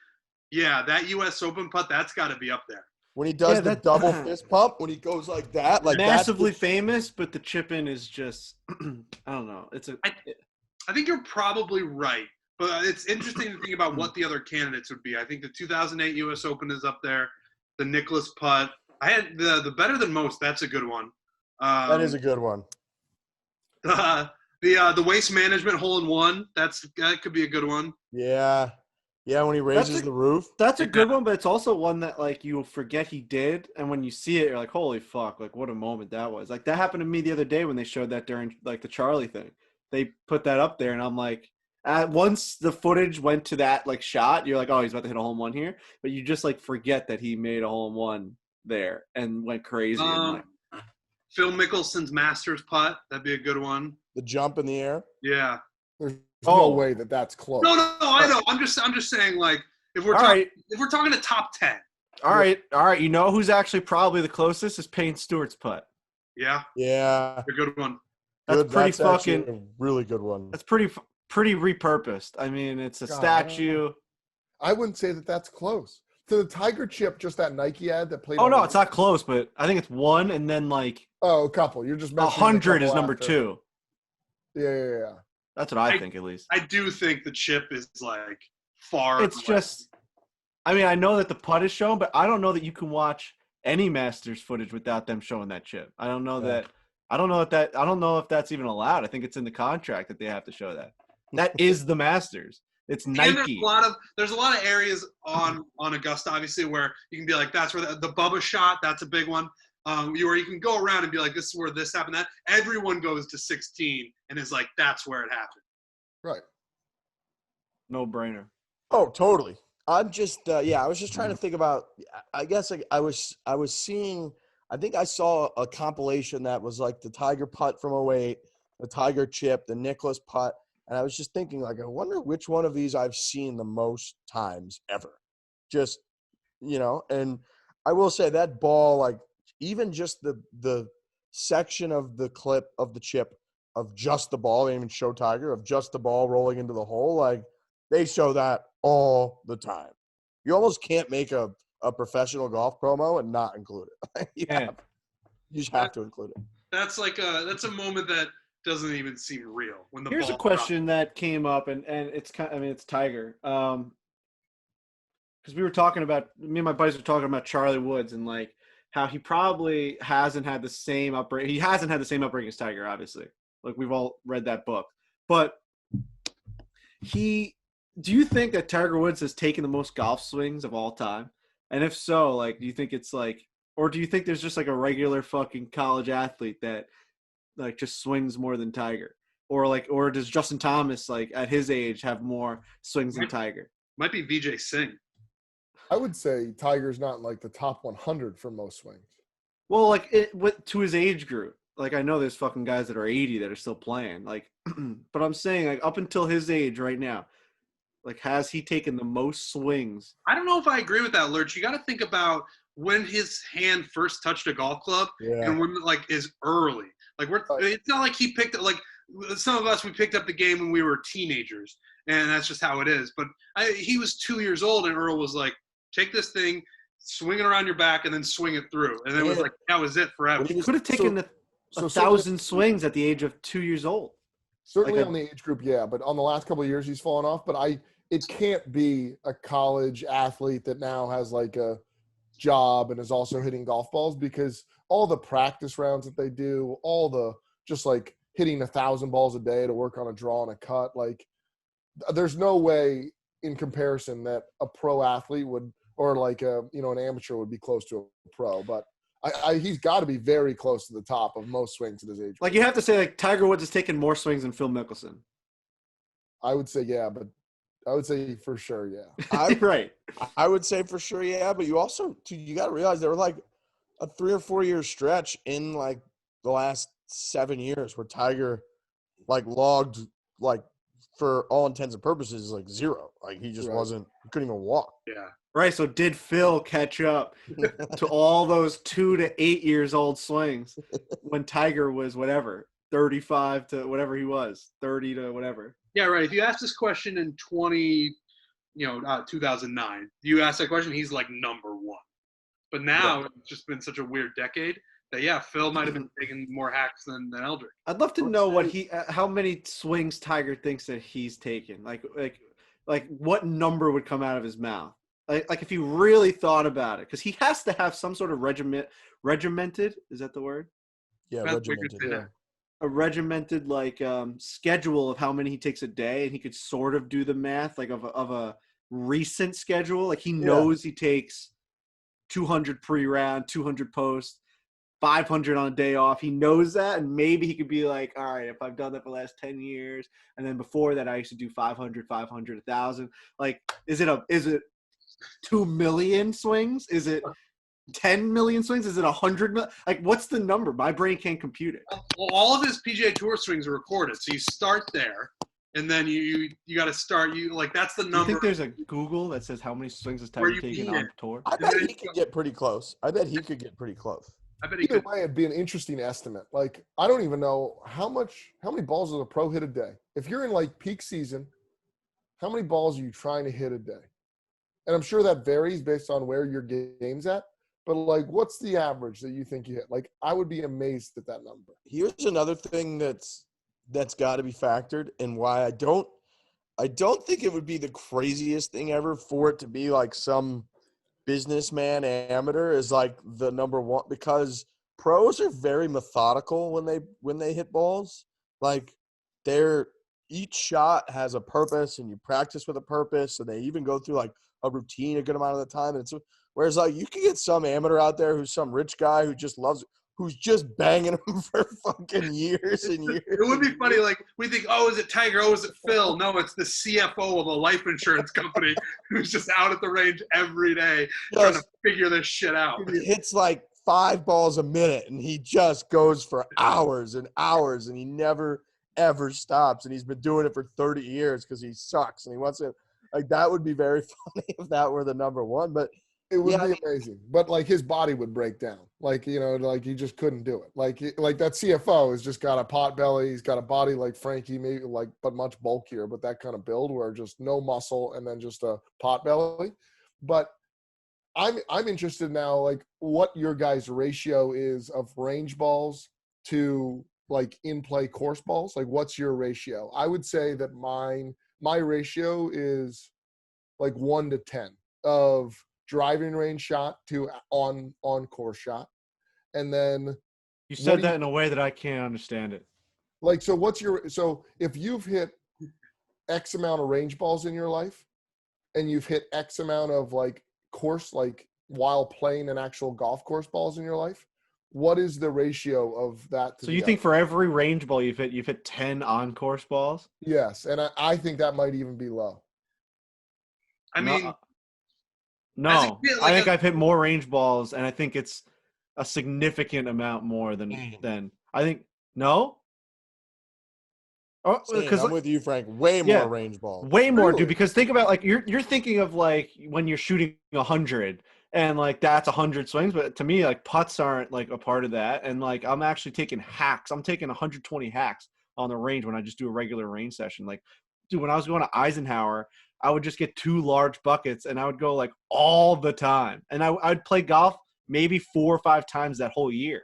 yeah, that U.S. Open putt, that's got to be up there. When he does the double fist pump, when he goes like that, like massively famous, but the chip in is just I don't know. I think you're probably right, but it's interesting to think about what the other candidates would be. I think the 2008 U.S. Open is up there. The Nicklaus putt. I had the better than most. That's a good one. That is a good one. The waste management hole in one. That could be a good one. Yeah. Yeah, when he raises the roof. That's a good one, but it's also one that like you forget he did, and when you see it, you're like, "Holy fuck!" Like, what a moment that was. Like that happened to me the other day when they showed that during like the Charlie thing. They put that up there, and I'm like, once the footage went to that like shot, you're like, "Oh, he's about to hit a hole in one here," but you just like forget that he made a hole in one there and went crazy. And, like, Phil Mickelson's Masters putt. That'd be a good one. The jump in the air. Yeah. There's no way that's close. No, I know. I'm just saying, like, if we're talking a top 10. All right. You know who's actually probably the closest is Payne Stewart's putt. Yeah. Yeah. A good one. That's fucking a really good one. That's pretty repurposed. I mean, it's a statue. I wouldn't say that's close. To the Tiger chip, just that Nike ad that played. Oh no, it's not close, but I think it's one, and then like a couple. You're just 100 is number 2. Yeah. That's what I think, at least. I do think the chip is like far. It's just, I mean, I know that the putt is shown, but I don't know that you can watch any Masters footage without them showing that chip. I don't know that. I don't know if that's even allowed. I think it's in the contract that they have to show that. That is the Masters. It's Nike. There's a lot of areas on Augusta, obviously, where you can be like, that's where the Bubba shot. That's a big one. Where you can go around and be like, this is where this happened. That everyone goes to 16 and is like, that's where it happened. Right. No brainer. Oh, totally. I'm just I was just trying to think about. I guess I was seeing. I think I saw a compilation that was like the Tiger putt from 08, the Tiger chip, the Nicklaus putt, and I was just thinking like, I wonder which one of these I've seen the most times ever. Just and I will say that ball, like even just the section of the clip of the chip of just the ball, they even show Tiger of just the ball rolling into the hole, like they show that all the time. You almost can't make a professional golf promo and not include it. You just have to include it. That's a moment that doesn't even seem real. When the Here's a question that came up, and it's it's Tiger. Because we were talking about, me and my buddies were talking about Charlie Woods and like how he probably hasn't had the same upbringing. He hasn't had the same upbringing as Tiger, obviously. Like we've all read that book, but do you think that Tiger Woods has taken the most golf swings of all time? And if so, like, do you think it's like, or do you think there's just like a regular fucking college athlete that like just swings more than Tiger? Or does Justin Thomas, like at his age, have more swings than Tiger? Might be Vijay Singh. I would say Tiger's not in like the top 100 for most swings. Well, like to his age group. Like I know there's fucking guys that are 80 that are still playing. Like, but I'm saying like up until his age right now, like has he taken the most swings? I don't know if I agree with that, Lurch. You got to think about when his hand first touched a golf club, and when like is early. Like it's not like he picked it. Like some of us, we picked up the game when we were teenagers, and that's just how it is. But he was 2 years old, and Earl was like, "Take this thing, swing it around your back, and then swing it through." And it was like that was it forever. He could have taken 1,000 swings at the age of 2 years old. Certainly on the age group, yeah. But on the last couple of years, he's fallen off. But it can't be a college athlete that now has like a job and is also hitting golf balls, because all the practice rounds that they do, all the just like hitting 1,000 balls a day to work on a draw and a cut, like there's no way in comparison that a pro athlete would, or like an amateur would be close to a pro. But he's got to be very close to the top of most swings at his age. Like you have to say, like Tiger Woods has taken more swings than Phil Mickelson. I would say but I would say for sure, yeah. Right. I would say for sure, yeah. But you got to realize there were like a 3 or 4 year stretch in like the last 7 years where Tiger like logged like for all intents and purposes, like zero. Like he just wasn't. He couldn't even walk. Yeah. Right. So did Phil catch up to all those 2 to 8 years old swings when Tiger was whatever 35 to whatever he was 30 to whatever? Yeah, right. If you ask this question in 2009, you ask that question, he's like number one. But now it's just been such a weird decade that Phil might have been taking more hacks than Eldrick. I'd love to know how many swings Tiger thinks that he's taken. Like what number would come out of his mouth? Like if he really thought about it, because he has to have some sort of regimented. Is that the word? Yeah, That's regimented. weird to Yeah. say. A regimented schedule of how many he takes a day, and he could sort of do the math like of a recent schedule. Like he knows he takes 200 pre-round, 200 post, 500 on a day off. He knows that, and maybe he could be like, all right, if I've done that for the last 10 years, and then before that I used to do 500, 1,000. Like, is it 2 million swings? Is it 10 million swings? Is it 100 million? Like, what's the number? My brain can't compute it. Well, all of his PGA Tour swings are recorded, so you start there, and then you got to start. That's the Do you number. think there's a Google that says how many swings has Tiger taken on tour? I bet he could get pretty close. I bet he he Either could. way, it'd be an interesting estimate. Like, I don't even know how many balls does a pro hit a day? If you're in like peak season, how many balls are you trying to hit a day? And I'm sure that varies based on where your game's at. But like, what's the average that you think you hit? Like, I would be amazed at that number. Here's another thing that's got to be factored, and why I don't think it would be the craziest thing ever for it to be like some businessman amateur is like the number one, because pros are very methodical when they hit balls. Like each shot has a purpose, and you practice with a purpose, and they even go through like a routine a good amount of the time. And whereas like you can get some amateur out there who's some rich guy who's just banging them for fucking years and years. It would be funny, like, we think, oh, is it Tiger? Oh, is it Phil? No, it's the CFO of a life insurance company who's just out at the range every day trying to figure this shit out. He hits like 5 balls a minute, and he just goes for hours and hours, and he never, ever stops. And he's been doing it for 30 years because he sucks, and he wants to – like, that would be very funny if that were the number one. But – it would be amazing, but like his body would break down. Like, like he just couldn't do it. Like that CFO has just got a pot belly. He's got a body like Frankie, maybe but much bulkier, but that kind of build where just no muscle and then just a pot belly. But I'm interested now, like what your guys' ratio is of range balls to like in play course balls. Like what's your ratio? I would say that my ratio is like 1 to 10 of driving range shot to on course shot. And then you said that in a way that I can't understand it. Like, so if you've hit X amount of range balls in your life and you've hit X amount of like course, like while playing an actual golf course balls in your life, what is the ratio of that? So you think for every range ball you've hit 10 on course balls? Yes. And I think that might even be low. I mean, no, I think I've hit more range balls, and I think it's a significant amount more than I think. No, because I'm with you, Frank. Way more range balls. Way more, dude. Because think about like you're thinking of like when you're shooting 100, and like that's 100 swings. But to me, like putts aren't like a part of that. And like I'm actually taking hacks. I'm taking 120 hacks on the range when I just do a regular range session. Like, dude, when I was going to Eisenhower, I would just get 2 large buckets, and I would go like all the time. And I'd play golf maybe 4 or 5 times that whole year,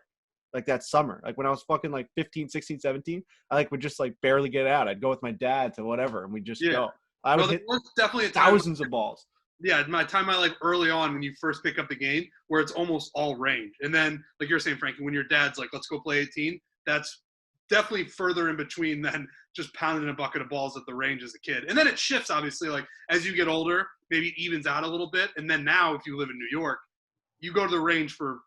like that summer. Like when I was fucking like 15, 16, 17, I like would just like barely get out. I'd go with my dad to whatever, and we'd just go. I would hit definitely a time thousands of balls. Yeah, my like early on when you first pick up the game where it's almost all range. And then, like you're saying, Frankie, when your dad's like, let's go play 18, that's definitely further in between than just pounding a bucket of balls at the range as a kid. And then it shifts, obviously, like as you get older, maybe it evens out a little bit. And then now, if you live in New York, you go to the range for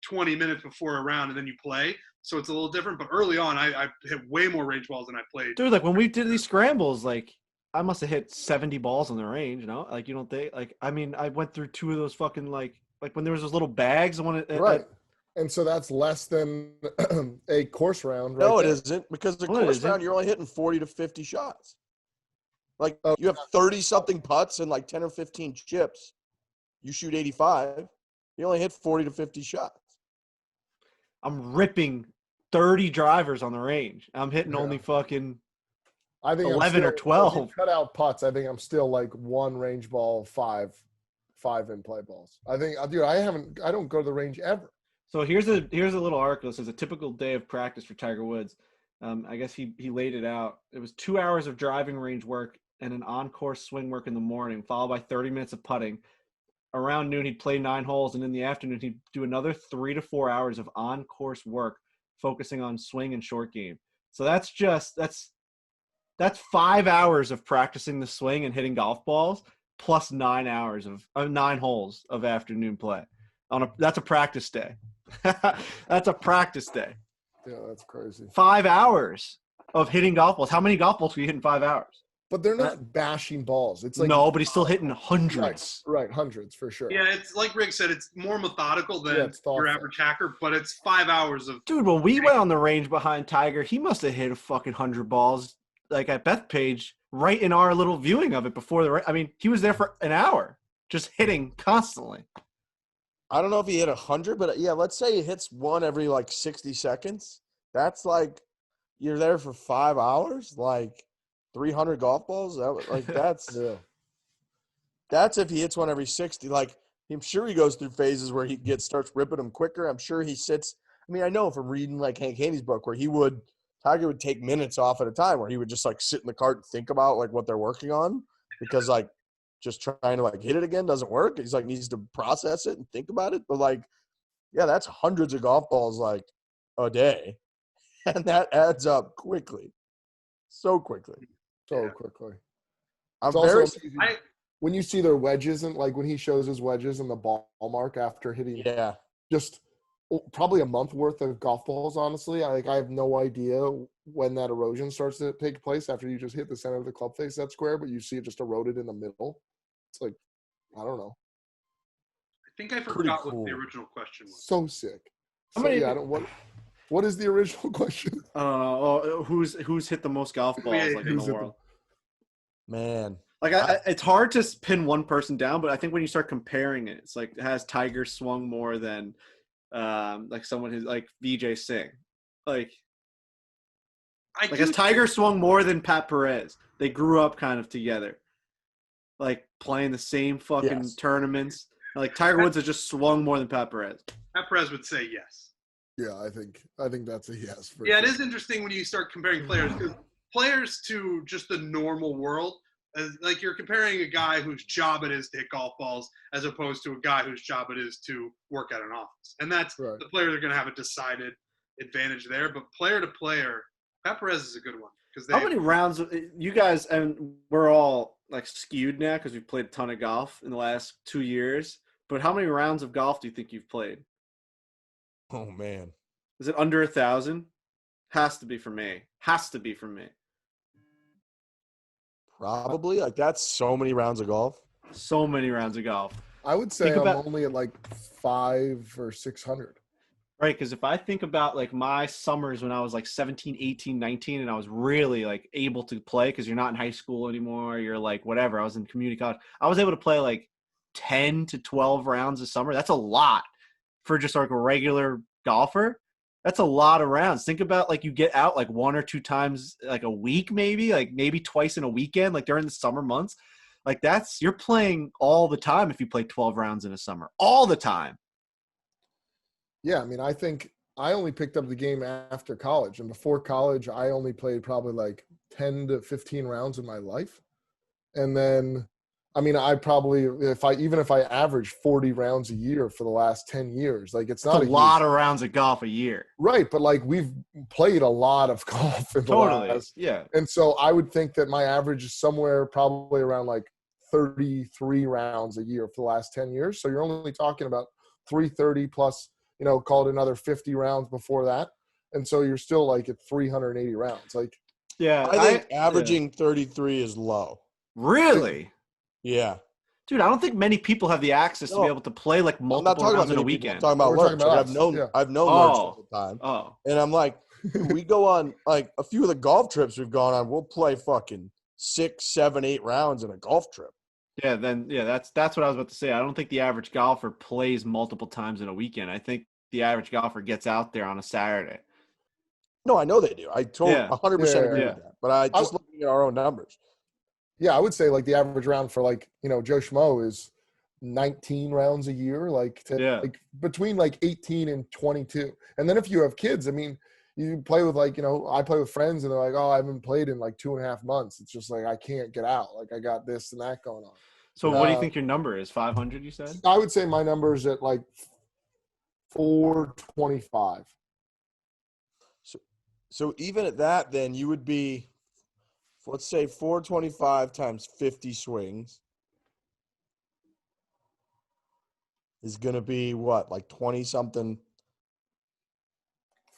20 minutes before a round and then you play. So it's a little different. But early on, I hit way more range balls than I played. Dude, like when we did these scrambles, like I must have hit 70 balls on the range, you know? Like you don't think, like, I mean, I went through 2 of those fucking like when there was those little bags. Right. And so that's less than a course round, right? No, it isn't, because the course round you're only hitting 40 to 50 shots. Like Oh, you have 30 something putts and like 10 or 15 chips. You shoot 85. You only hit 40 to 50 shots. I'm ripping 30 drivers on the range. I'm hitting only fucking I think 11 or if you 12. cut out putts, I think I'm still like one range ball, five in play balls. I think, dude, I don't go to the range ever. So here's a little article. It says a typical day of practice for Tiger Woods. I guess he laid it out. It was 2 hours of driving range work and an on-course swing work in the morning, followed by 30 minutes of putting. Around noon, he'd play 9 holes, and in the afternoon, he'd do another 3 to 4 hours of on-course work, focusing on swing and short game. So that's 5 hours of practicing the swing and hitting golf balls, plus 9 hours of 9 holes of afternoon play. That's a practice day. That's a practice day. Yeah, that's crazy. 5 hours of hitting golf balls. How many golf balls can you hit in 5 hours? But they're not bashing balls. It's like No, but he's still hitting hundreds. Right, hundreds for sure. Yeah, it's like Rick said, it's more methodical than it's thoughtful. your average hacker, but it's 5 hours of. Dude, when we went on the range behind Tiger, he must have hit a fucking 100 balls like at Bethpage right in our little viewing of it before the. I mean, he was there for an hour just hitting constantly. I don't know if he hit 100, but yeah, let's say he hits one every like 60 seconds. That's like you're there for 5 hours, like 300 golf balls. That's Yeah. That's if he hits one every 60. Like I'm sure he goes through phases where he starts ripping them quicker. I'm sure he sits. I mean, I know from reading like Hank Haney's book where Tiger would take minutes off at a time where he would just like sit in the cart and think about like what they're working on because like just trying to like hit it again doesn't work. He's like needs to process it and think about it. But like, yeah, that's hundreds of golf balls like a day. And that adds up quickly. So quickly. So quickly. I'm It's also very amazing when you see their wedges and like when he shows his wedges and the ball mark after hitting just probably a month worth of golf balls, honestly. I have no idea when that erosion starts to take place after you just hit the center of the club face that square, but you see it just eroded in the middle. It's like, I don't know. I think I Pretty forgot cool. what the original question was. So sick. How many- What is the original question? I don't know. Oh, who's hit the most golf balls like in the world? man. Like it's hard to pin one person down, but I think when you start comparing it, it's like has Tiger swung more than like someone who's like Vijay Singh, like has Tiger swung more than Pat Perez? They grew up kind of together, like playing the same fucking tournaments. Like Tiger Woods has just swung more than Pat Perez. Pat Perez would say yes. Yeah, I think that's a yes. For Yeah, sure. it is interesting when you start comparing players because players to just the normal world. Like you're comparing a guy whose job it is to hit golf balls as opposed to a guy whose job it is to work at an office. And that's Right. the players are going to have a decided advantage there. But player to player, Pat Perez is a good one. How many rounds you guys, and we're all like skewed now because we've played a ton of golf in the last 2 years, but how many rounds of golf do you think you've played? Oh man. Is it under 1,000? Has to be for me. Probably. Like that's so many rounds of golf. So many rounds of golf. I would say I'm only at like 500 or 600. Right, because if I think about like my summers when I was like 17, 18, 19, and I was really like able to play because you're not in high school anymore, you're like whatever. I was in community college. I was able to play like 10 to 12 rounds a summer. That's a lot for just like a regular golfer. That's a lot of rounds. Think about like you get out like 1 or 2 times like a week, maybe twice in a weekend, like during the summer months. Like you're playing all the time if you play 12 rounds in a summer, all the time. Yeah, I mean, I think I only picked up the game after college, and before college, I only played probably like 10 to 15 rounds in my life. And then, I mean, I probably if I average 40 rounds a year for the last 10 years, like it's not a lot of rounds of golf a year. Right, but like we've played a lot of golf in the last. Yeah. And so I would think that my average is somewhere probably around like 33 rounds a year for the last 10 years. So you're only talking about 330 plus, call it another 50 rounds before that. And so you're still like at 380 rounds. Like, yeah, I think averaging 33 is low. Really? Yeah. Dude, I don't think many people have the access to be able to play like multiple rounds in a weekend. I'm talking about Lurch. I've known Lurch all the time. Oh. And I'm like, we go on like a few of the golf trips we've gone on, we'll play fucking 6, 7, 8 rounds in a golf trip. Yeah, that's what I was about to say. I don't think the average golfer plays multiple times in a weekend. I think the average golfer gets out there on a Saturday. No, I know they do. I Yeah. 100% agree Yeah. with that. But I just looking at our own numbers. Yeah, I would say like the average round for like, Joe Schmo is 19 rounds a year, like between like 18 and 22. And then if you have kids, I mean, you play with like, I play with friends and they're like, oh, I haven't played in like 2.5 months. It's just like, I can't get out. Like I got this and that going on. So what do you think your number is? 500, you said? I would say my number is at like 425. So even at that, then you would be, let's say 425 times 50 swings is going to be what, like 20 something?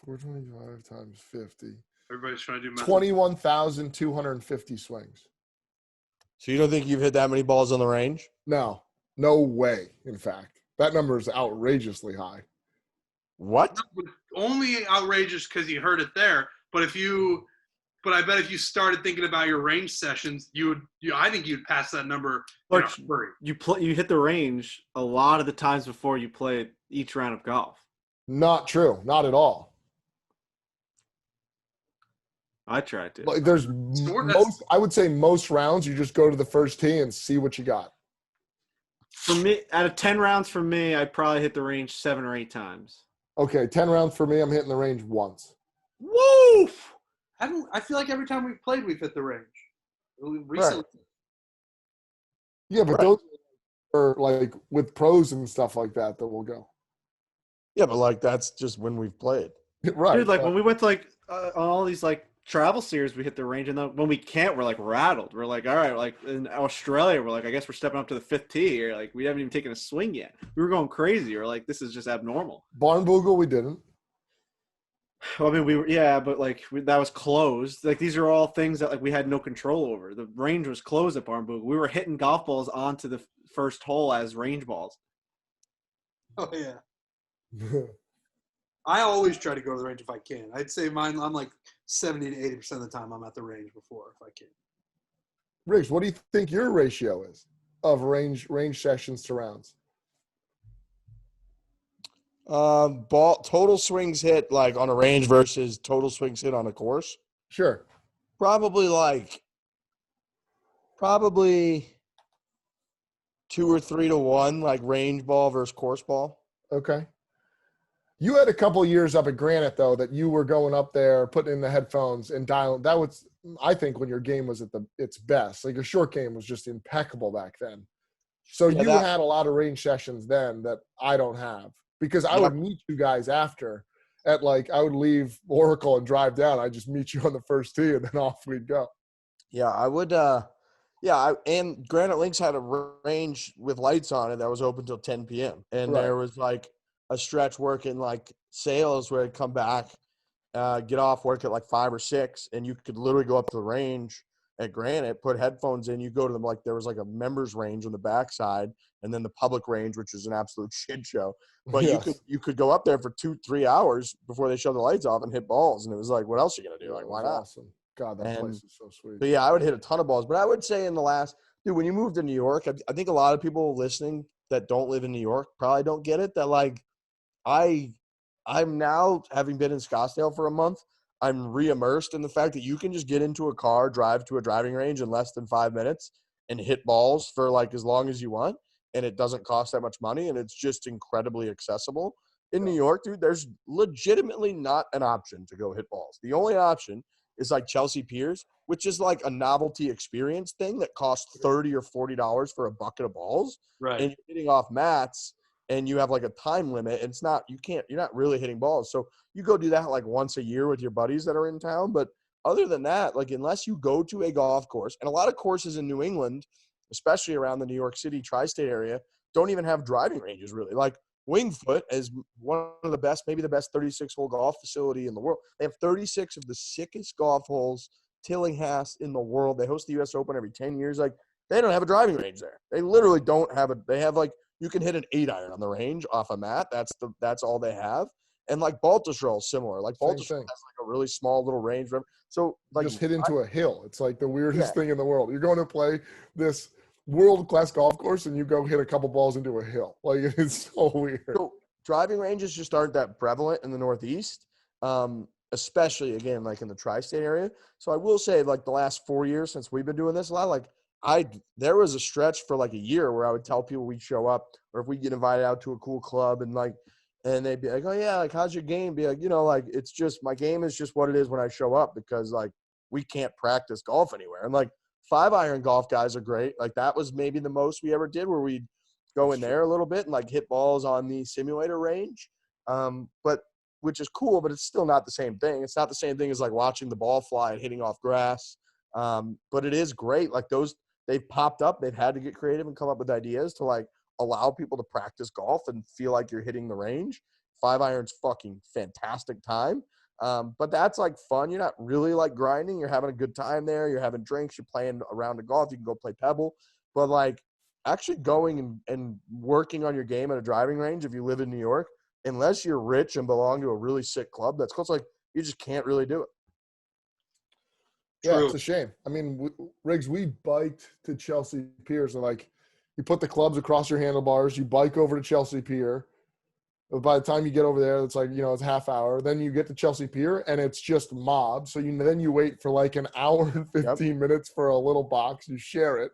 425 times 50. Everybody's trying to do math. 21,250 swings. So you don't think you've hit that many balls on the range? No way. In fact, that number is outrageously high. What? Only outrageous because you heard it there. But I bet if you started thinking about your range sessions, I think you'd pass that number. But you hit the range a lot of the times before you play each round of golf. Not true. Not at all. I tried to. Like I would say most rounds you just go to the first tee and see what you got. For me, out of 10 rounds for me, I probably hit the range 7 or 8 times. Okay, 10 rounds for me, I'm hitting the range once. Woo! I feel like every time we've played, we've hit the range. Recently. Right. Yeah, but those are like with pros and stuff like that we'll go. Yeah, but like that's just when we've played. Right. Dude, like when we went to like on all these like travel series, we hit the range, and then when we can't, we're like rattled. We're like, all right, like in Australia, we're like, I guess we're stepping up to the 5th tee. Or like we haven't even taken a swing yet. We were going crazy. We're like, this is just abnormal. Barnbougle, we didn't. Well, I mean, but like that was closed. Like these are all things that like we had no control over. The range was closed at Barnbougle. We were hitting golf balls onto the first hole as range balls. Oh yeah. I always try to go to the range if I can. I'd say mine. I'm like 70 to 80% of the time I'm at the range before if I can. Riggs, what do you think your ratio is of range sessions to rounds? Ball total swings hit like on a range versus total swings hit on a course. Sure. Probably 2 or 3 to 1, like range ball versus course ball. Okay. You had a couple of years up at Granite though that you were going up there, putting in the headphones and dialing. That was, I think, when your game was at its best. Like your short game was just impeccable back then. So you had a lot of range sessions then that I don't have. Because I would meet you guys after at like, I would leave Oracle and drive down. I'd just meet you on the first tee and then off we'd go. Yeah, I would. And Granite Links had a range with lights on it that was open till 10 p.m. And there was like a stretch working like sales where I'd come back, get off work at like 5 or 6, and you could literally go up to the range at Granite, put headphones in. You go to them like there was like a members range on the backside, and then the public range, which is an absolute shit show. But you could go up there for 2-3 hours before they shut the lights off and hit balls, and it was like, what else are you gonna do? Like, why not? Awesome. God, that place is so sweet. But yeah, I would hit a ton of balls. But I would say in the last, when you moved to New York, I think a lot of people listening that don't live in New York probably don't get it. That like, I'm now, having been in Scottsdale for a month, I'm re-immersed in the fact that you can just get into a car, drive to a driving range in less than 5 minutes and hit balls for like as long as you want. And it doesn't cost that much money. And it's just incredibly accessible. In New York, dude, there's legitimately not an option to go hit balls. The only option is like Chelsea Piers, which is like a novelty experience thing that costs $30 or $40 for a bucket of balls. Right. And you're hitting off mats and you have like a time limit. And you're not really hitting balls. So you go do that like once a year with your buddies that are in town. But other than that, like unless you go to a golf course, and a lot of courses in New England, especially around the New York City tri-state area, don't even have driving ranges really. Like Wingfoot is one of the best, maybe the best 36-hole golf facility in the world. They have 36 of the sickest golf holes, Tillinghast, in the world. They host the U.S. Open every 10 years. Like they don't have a driving range there. They literally don't have they have like, you can hit an 8-iron on the range off a mat. That's all they have. And like Baltusrol is similar. Like Same Baltusrol has thing. like a really small little range. So like Just hit into a hill. It's like the weirdest Yeah. thing in the world. You're going to play this world-class golf course and you go hit a couple balls into a hill. Like, it's so weird. So driving ranges just aren't that prevalent in the Northeast, especially again like in the tri-state area. So I will say, like the last 4 years since we've been doing this a lot, like there was a stretch for like a year where I would tell people we'd show up, or if we get invited out to a cool club and they'd be like, oh yeah, like how's your game? Be like, like it's just my game is just what it is when I show up, because like we can't practice golf anywhere. And like 5-iron golf guys are great. Like that was maybe the most we ever did, where we'd go in there a little bit and like hit balls on the simulator range. But which is cool, but it's still not the same thing. It's not the same thing as like watching the ball fly and hitting off grass. But it is great. Like they've popped up. They've had to get creative and come up with ideas to like allow people to practice golf and feel like you're hitting the range. 5-iron's fucking fantastic time. But that's like fun. You're not really like grinding. You're having a good time there. You're having drinks. You're playing a round of golf. You can go play Pebble. But like actually going and working on your game at a driving range, if you live in New York, unless you're rich and belong to a really sick club that's close, like you just can't really do it. Yeah, True. it's a shame. I mean, Riggs, we biked to Chelsea Piers, and like you put the clubs across your handlebars, you bike over to Chelsea Pier. By the time you get over there, it's like, it's a half hour. Then you get to Chelsea Pier and it's just mob. So then you wait for like an hour and 15 minutes for a little box. You share it.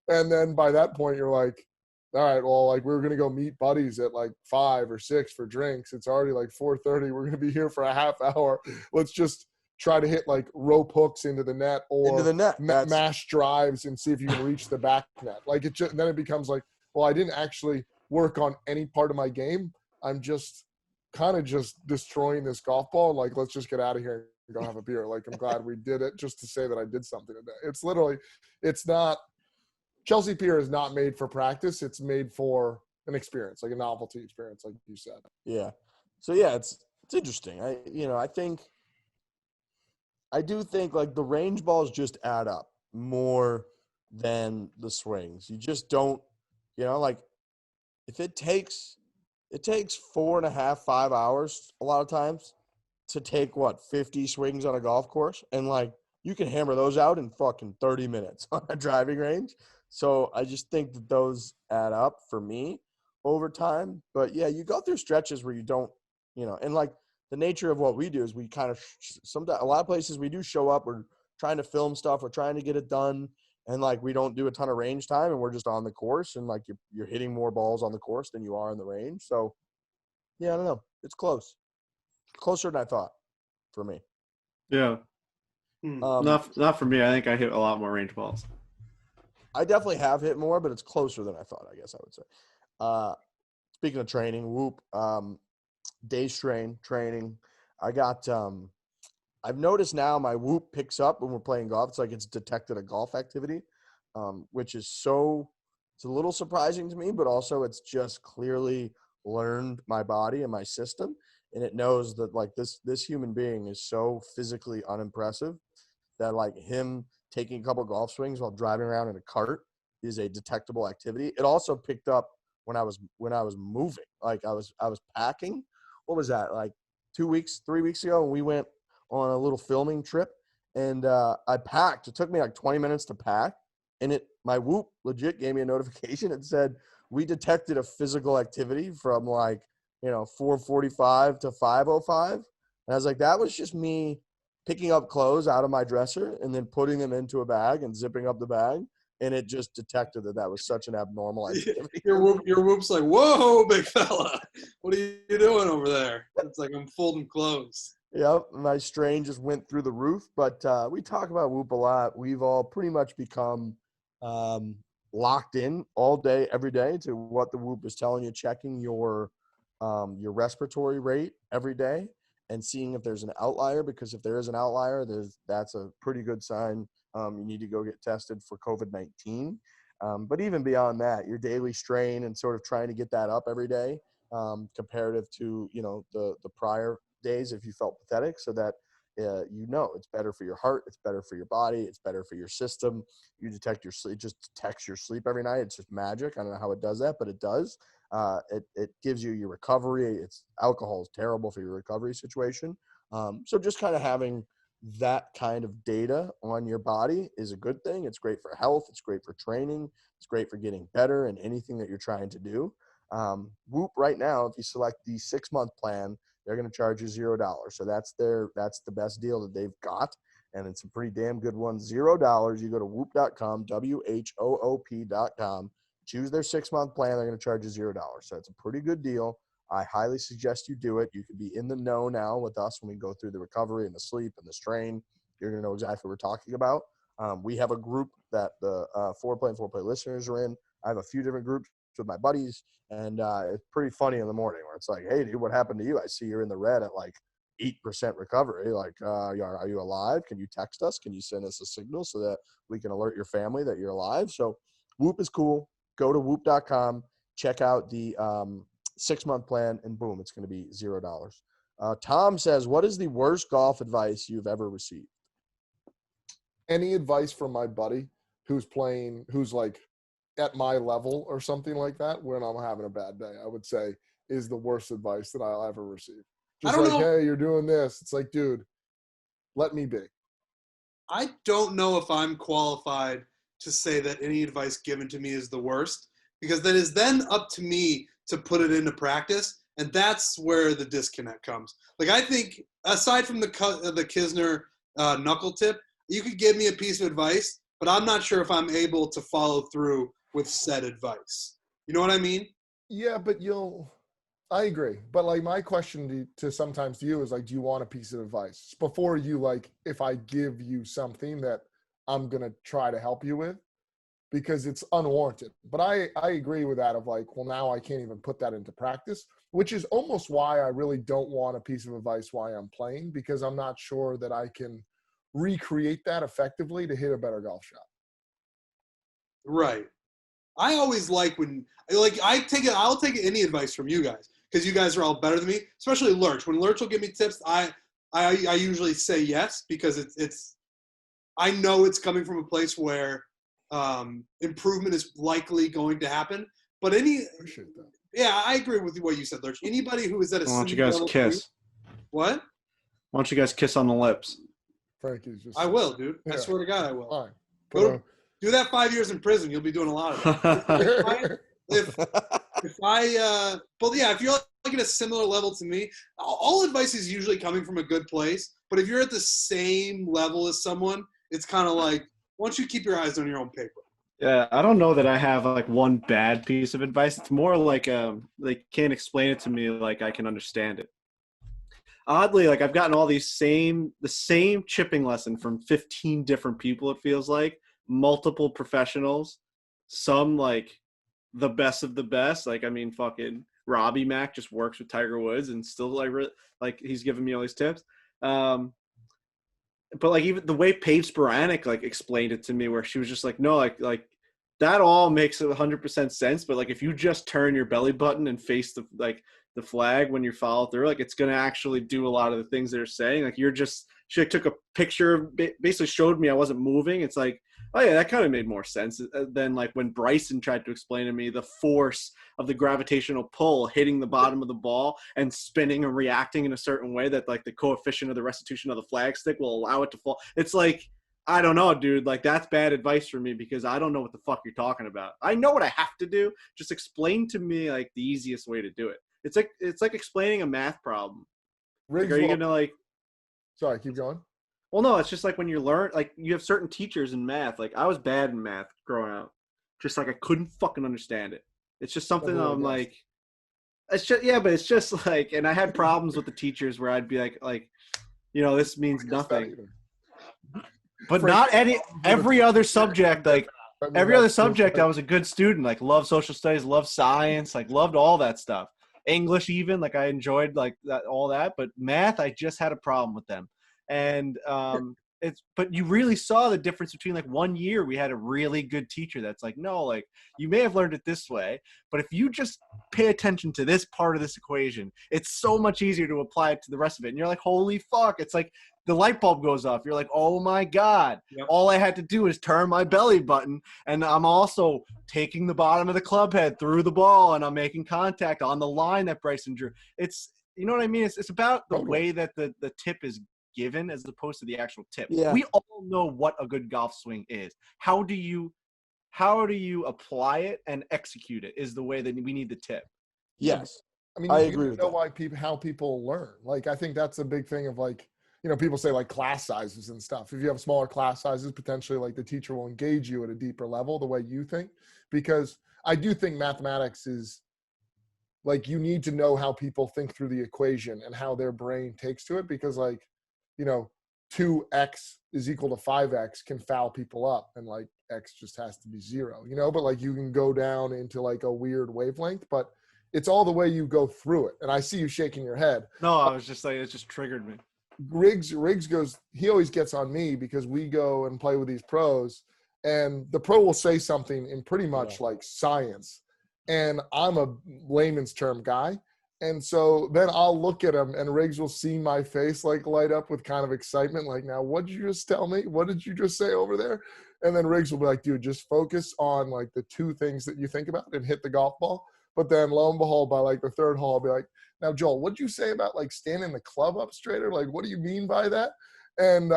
And then by that point, you're like, all right, well, like we were going to go meet buddies at like 5 or 6 for drinks. It's already like 4:30. We're going to be here for a half hour. Let's just try to hit like rope hooks into the net or Into the net. mash drives and see if you can reach the back net. Like then it becomes like, well, I didn't actually work on any part of my game. I'm just kind of just destroying this golf ball. Like, let's just get out of here and go have a beer. Like, I'm glad we did it just to say that I did something today. It's literally, it's not, Chelsea Pier is not made for practice. It's made for an experience, like a novelty experience, like you said. Yeah. So yeah, it's interesting. I do think like the range balls just add up more than the swings. You just don't, like if it takes 4.5, 5 hours a lot of times to take 50 swings on a golf course, and like you can hammer those out in fucking 30 minutes on a driving range. So I just think that those add up for me over time. But yeah, you go through stretches where you don't, and like the nature of what we do is we kind of sometimes a lot of places we do show up, we're trying to film stuff, we're trying to get it done, and like we don't do a ton of range time, and we're just on the course, and like you're hitting more balls on the course than you are in the range. So yeah, I don't know, it's closer than I thought for me. Yeah. Not for me. I think I hit a lot more range balls. I definitely have hit more, but it's closer than I thought, I guess I would say. Speaking of training, Whoop, day strain training. I got I've noticed now my Whoop picks up when we're playing golf. It's like it's detected a golf activity, which is it's a little surprising to me, but also it's just clearly learned my body and my system, and it knows that like this human being is so physically unimpressive that like him taking a couple golf swings while driving around in a cart is a detectable activity. It also picked up when I was moving. Like I was packing. What was that? Like 3 weeks ago, and we went on a little filming trip, and I packed. It took me like 20 minutes to pack, and my Whoop legit gave me a notification. It said we detected a physical activity from like 4:45 to 5:05, and I was like, that was just me picking up clothes out of my dresser and then putting them into a bag and zipping up the bag, and it just detected that was such an abnormal activity. Your Whoop's like, whoa, big fella, what are you doing over there? It's like I'm folding clothes. Yep, my strain just went through the roof. But we talk about Whoop a lot. We've all pretty much become locked in all day, every day to what the Whoop is telling you, checking your respiratory rate every day and seeing if there's an outlier, because if there is an outlier, that's a pretty good sign. You need to go get tested for COVID-19. But even beyond that, your daily strain and sort of trying to get that up every day, comparative to the prior days if you felt pathetic, so that it's better for your heart, it's better for your body, it's better for your system. You detect your sleep, it just detects your sleep every night. It's just magic. I don't know how it does that, but it does. It gives you your recovery. Alcohol is terrible for your recovery situation. So just kind of having that kind of data on your body is a good thing. It's great for health. It's great for training. It's great for getting better in anything that you're trying to do. Whoop right now, if you select the 6-month plan, they're going to charge you $0. So that's the best deal that they've got. And it's a pretty damn good one. $0. You go to whoop.com, WHOOP.com, choose their 6-month plan. They're going to charge you $0. So it's a pretty good deal. I highly suggest you do it. You can be in the know now with us when we go through the recovery and the sleep and the strain. You're going to know exactly what we're talking about. We have a group that the Foreplay and Foreplay listeners are in. I have a few different groups with my buddies, and it's pretty funny in the morning where it's like, hey, dude, what happened to you? I see you're in the red at like 8% recovery. Like, are you alive? Can you text us? Can you send us a signal so that we can alert your family that you're alive? So Whoop is cool. Go to whoop.com, check out the 6-month plan, and boom, it's going to be $0. Tom says, what is the worst golf advice you've ever received? Any advice from my buddy who's like at my level or something like that when I'm having a bad day, I would say is the worst advice that I'll ever receive. Just like, hey, you're doing this. It's like, dude, let me be. I don't know if I'm qualified to say that any advice given to me is the worst, because that is then up to me to put it into practice, and that's where the disconnect comes. Like, I think aside from the Kisner knuckle tip, you could give me a piece of advice, but I'm not sure if I'm able to follow through with said advice. You know what I mean? Yeah, but I agree. But like my question to sometimes to you is like, do you want a piece of advice before you, like, if I give you something that I'm going to try to help you with, because it's unwarranted. But I agree with that of like, well, now I can't even put that into practice, which is almost why I really don't want a piece of advice while I'm playing, because I'm not sure that I can recreate that effectively to hit a better golf shot. Right. I always like when, like, I'll take any advice from you guys, because you guys are all better than me, especially Lurch. When Lurch will give me tips, I usually say yes, because it's I know it's coming from a place where improvement is likely going to happen. But Appreciate that. Yeah, I agree with what you said, Lurch. Anybody who is at a Why don't you guys kiss? What? Why don't you guys kiss on the lips? Frankie's just. I will, dude. Yeah. I swear to God, I will. All right. Do that 5 years in prison. You'll be doing a lot of that. if you're like at a similar level to me, all advice is usually coming from a good place. But if you're at the same level as someone, it's kind of like, why don't you keep your eyes on your own paper? Yeah, I don't know that I have like one bad piece of advice. It's more like they can't explain it to me like I can understand it. Oddly, like I've gotten all the same chipping lesson from 15 different people, it feels like, multiple professionals, some like the best of the best. Like, I mean, fucking Robbie Mack just works with Tiger Woods and still like he's giving me all these tips. But like even the way Paige Sporanic like explained it to me, where she was just like, no, like that all makes 100% sense. But like if you just turn your belly button and face the flag when you follow through, like it's gonna actually do a lot of the things they're saying. Like she like, took a picture, basically showed me I wasn't moving. It's like, oh yeah, that kind of made more sense than like when Bryson tried to explain to me the force of the gravitational pull hitting the bottom of the ball and spinning and reacting in a certain way that like the coefficient of the restitution of the flag stick will allow it to fall. It's like, I don't know, dude. Like that's bad advice for me because I don't know what the fuck you're talking about. I know what I have to do. Just explain to me like the easiest way to do it. It's like explaining a math problem. Like, are you gonna like? Sorry, keep going. Well, no, it's just like when you learn, like you have certain teachers in math. Like I was bad in math growing up, just like I couldn't fucking understand it. It's just something I'm like, it's just but it's just like, and I had problems with the teachers where I'd be like, you know, this means nothing. But not every other subject, like every other subject, I was a good student. Like loved social studies, loved science, like loved all that stuff. English even, like I enjoyed like that, all that. But math, I just had a problem with them. And but you really saw the difference between like 1 year we had a really good teacher that's like, no, like you may have learned it this way, but if you just pay attention to this part of this equation, it's so much easier to apply it to the rest of it. And you're like, holy fuck, it's like the light bulb goes off. You're like, oh my God. Yep. All I had to do is turn my belly button. And I'm also taking the bottom of the club head through the ball, and I'm making contact on the line that Bryson drew. It's, you know what I mean? It's about the way that the tip is given as opposed to the actual tip. Yeah. We all know what a good golf swing is. How do you apply it and execute it is the way that we need the tip. Yes. I mean, I you agree know with that. why how people learn. Like, I think that's a big thing of like, you know, people say like class sizes and stuff. If you have smaller class sizes, potentially like the teacher will engage you at a deeper level, the way you think, because I do think mathematics is like, you need to know how people think through the equation and how their brain takes to it, because like, you know, 2x is equal to 5x can foul people up, and like x just has to be 0, you know, but like you can go down into like a weird wavelength, but it's all the way you go through it. And I see you shaking your head. No, I was just like, it just triggered me. Riggs goes, he always gets on me because we go and play with these pros, and the pro will say something in pretty much like science, and I'm a layman's term guy. And so then I'll look at him, and Riggs will see my face like light up with kind of excitement. Like, now, what did you just tell me? What did you just say over there? And then Riggs will be like, dude, just focus on like the 2 things that you think about and hit the golf ball. But then lo and behold, by like the 3rd hole, I'll be like, now, Joel, what'd you say about like standing the club up straighter? Like, what do you mean by that? And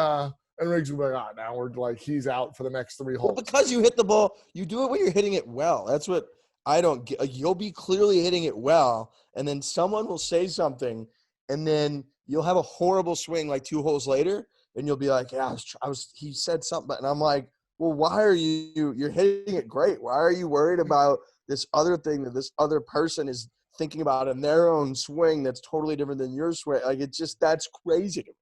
Riggs will be like, now we're like, he's out for the next 3 holes. Well, because you hit the ball, you do it when you're hitting it well. That's what I don't get. You'll be clearly hitting it well, and then someone will say something, and then you'll have a horrible swing like 2 holes later, and you'll be like, yeah, he said something. And I'm like, well, why are you're hitting it great. Why are you worried about this other thing that this other person is thinking about in their own swing that's totally different than your swing? Like, it's just, that's crazy to me.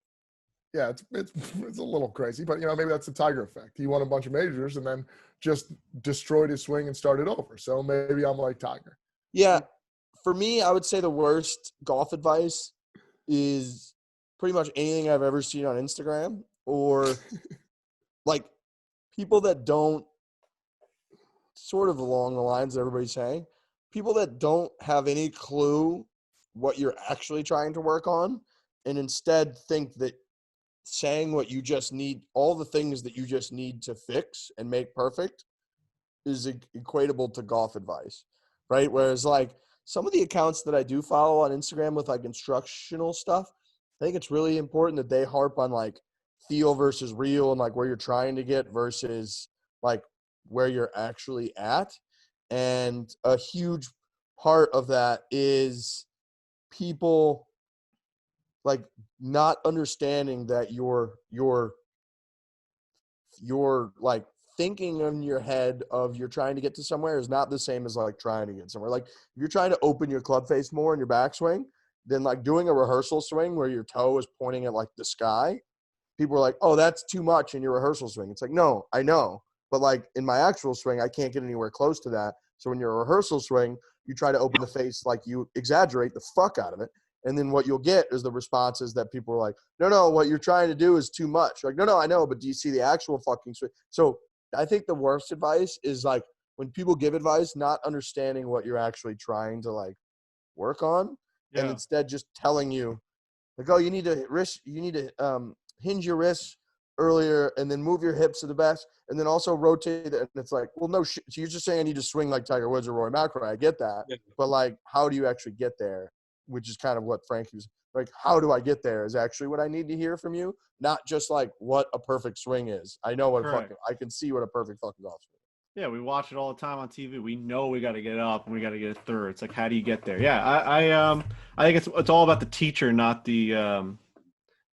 Yeah, it's a little crazy, but, you know, maybe that's the Tiger effect. He won a bunch of majors and then just destroyed his swing and started over. So maybe I'm like Tiger. Yeah. For me, I would say the worst golf advice is pretty much anything I've ever seen on Instagram, or like people that don't, sort of along the lines that everybody's saying, people that don't have any clue what you're actually trying to work on, and instead think that saying what you just need, all the things that you just need to fix and make perfect, is equatable to golf advice, right? Whereas like some of the accounts that I do follow on Instagram with like instructional stuff, I think it's really important that they harp on like feel versus real, and like where you're trying to get versus like where you're actually at. And a huge part of that is people like not understanding that you're like thinking in your head of you're trying to get to somewhere is not the same as like trying to get somewhere. Like if you're trying to open your club face more in your backswing, then like doing a rehearsal swing where your toe is pointing at like the sky, people are like, oh, that's too much in your rehearsal swing. It's like, no, I know. But like in my actual swing, I can't get anywhere close to that. So in your rehearsal swing, you try to open the face, like you exaggerate the fuck out of it. And then what you'll get is the responses that people are like, no, what you're trying to do is too much. Like, no, I know, but do you see the actual fucking swing? So I think the worst advice is like when people give advice, not understanding what you're actually trying to like work on, and instead just telling you like, oh, you need to hinge your wrists earlier and then move your hips to the best and then also rotate it. And it's like, well, no shit. So you're just saying I need to swing like Tiger Woods or Rory Mcilroy. I get that. Yeah. But like, how do you actually get there? Which is kind of what Frankie was like, how do I get there is actually what I need to hear from you. Not just like what a perfect swing is. I know what I can see what a perfect fucking golf swing is. Yeah, we watch it all the time on TV. We know we got to get up and we got to get it through. It's like, how do you get there? Yeah, I think it's all about the teacher, not the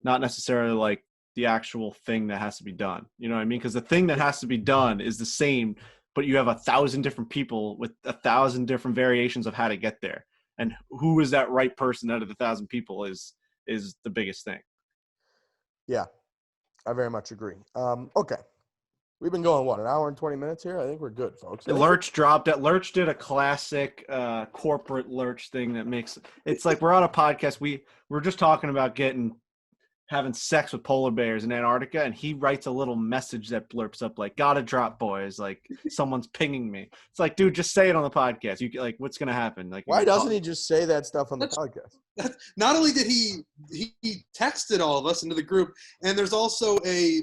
not necessarily like the actual thing that has to be done. You know what I mean? Because the thing that has to be done is the same, but you have 1,000 different people with 1,000 different variations of how to get there. And who is that right person out of the 1,000 people is the biggest thing. Yeah, I very much agree. Okay. We've been going, an hour and 20 minutes here? I think we're good, folks. Lurch dropped it. Lurch did a classic corporate Lurch thing that makes – it's like we're on a podcast. We're just talking about getting having sex with polar bears in Antarctica, and he writes a little message that blurps up like, "Gotta drop, boys. Like someone's pinging me." It's like, dude, just say it on the podcast. You like, what's gonna happen? Like, Why doesn't he just say that stuff on the That's- podcast? Not only did he texted all of us into the group, and there's also a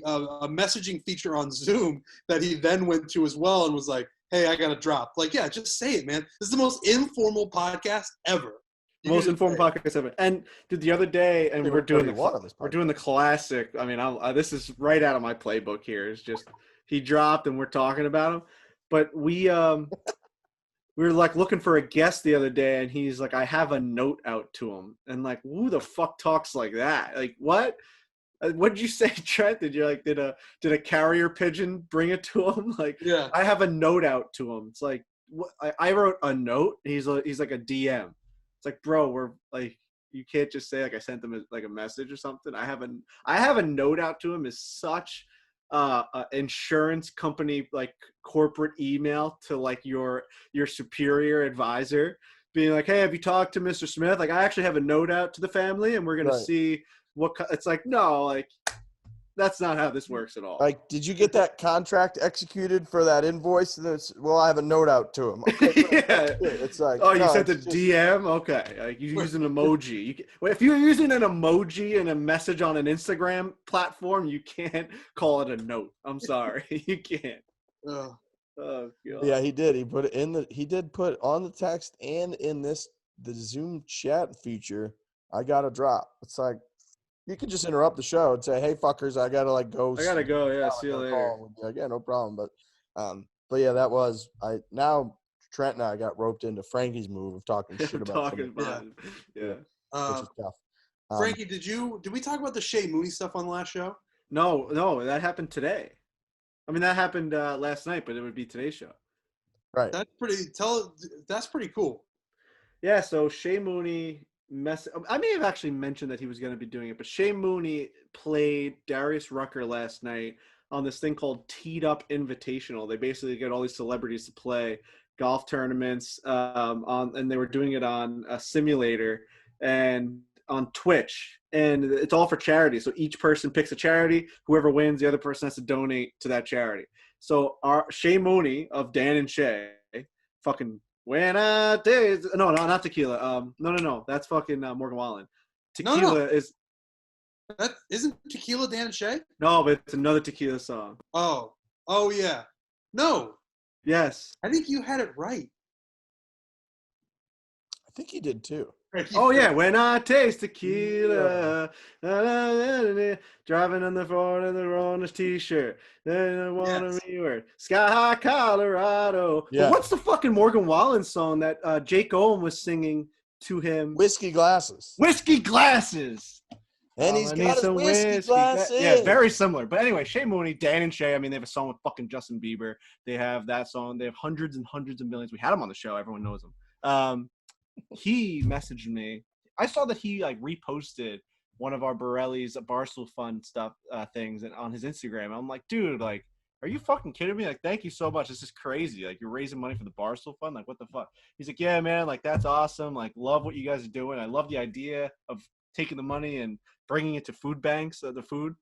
messaging feature on Zoom that he then went to as well and was like, "Hey, I gotta drop." Like, yeah, just say it, man. This is the most informal podcast ever. Most informed podcast ever. And dude, the other day, and we're doing the classic. I mean, this is right out of my playbook here. It's just he dropped, and we're talking about him. But we were like looking for a guest the other day, and he's like, "I have a note out to him," and like, who the fuck talks like that? Like, what? What did you say, Trent? Did you like did a carrier pigeon bring it to him? Like, Yeah. I have a note out to him. It's like, what? I wrote a note. He's like a DM. It's like, bro, we're like, you can't just say like I sent them like a message or something. I have a note out to him is such insurance company like corporate email to like your superior advisor being like, "Hey, have you talked to Mr. Smith? Like, I actually have a note out to the family, and we're gonna see what." It's like, no, like that's not how this works at all. Like, did you get that contract executed for that invoice? Well, I have a note out to him. Okay, yeah. It's like, oh, you no, sent a it's just- DM? Okay. Like, you use an emoji. If you're using an emoji in a message on an Instagram platform, you can't call it a note. I'm sorry. You can't. Oh. Oh, God. Yeah, he did. He put it he did put on the text and in the Zoom chat feature, "I got to drop." It's like, you could just interrupt the show and say, "Hey, fuckers, I gotta like go." I gotta go. Yeah, see you later. Like, yeah, no problem. But yeah, that was now Trent and I got roped into Frankie's move of talking shit about Talking about it. Yeah. which is tough. Frankie, did we talk about the Shea Mooney stuff on the last show? No, that happened today. I mean, that happened last night, but it would be today's show. Right. That's pretty cool. Yeah, so Shea Mooney I may have actually mentioned that he was going to be doing it, but Shea Mooney played Darius Rucker last night on this thing called Teed Up Invitational. They basically get all these celebrities to play golf tournaments and they were doing it on a simulator and on Twitch, and it's all for charity. So each person picks a charity. Whoever wins, the other person has to donate to that charity. So our Shea Mooney of Dan and Shay, fucking when I did no, not tequila. No. That's fucking Morgan Wallen. Tequila is that isn't Tequila Dan and Shay? No, but it's another tequila song. Oh yeah. No. Yes. I think you had it right. I think he did too. Oh yeah, when I taste tequila, driving on the Ford in the Ronas t-shirt, then I want to wear Sky High, Colorado. Yeah. But what's the fucking Morgan Wallen song that Jake Owen was singing to him? Whiskey glasses. Whiskey glasses. And he's got his whiskey glasses. Yeah, very similar. But anyway, Shea Mooney, Dan and Shay, I mean, they have a song with fucking Justin Bieber. They have that song. They have hundreds and hundreds of millions. We had him on the show. Everyone knows him. He messaged me. I saw that he like reposted one of our Borelli's Barstool Fun stuff things on his Instagram. I'm like, dude, like, are you fucking kidding me? Like, thank you so much. This is crazy. Like, you're raising money for the Barstool Fund. Like, what the fuck? He's like, yeah, man. Like, that's awesome. Like, love what you guys are doing. I love the idea of taking the money and bringing it to food banks, the food.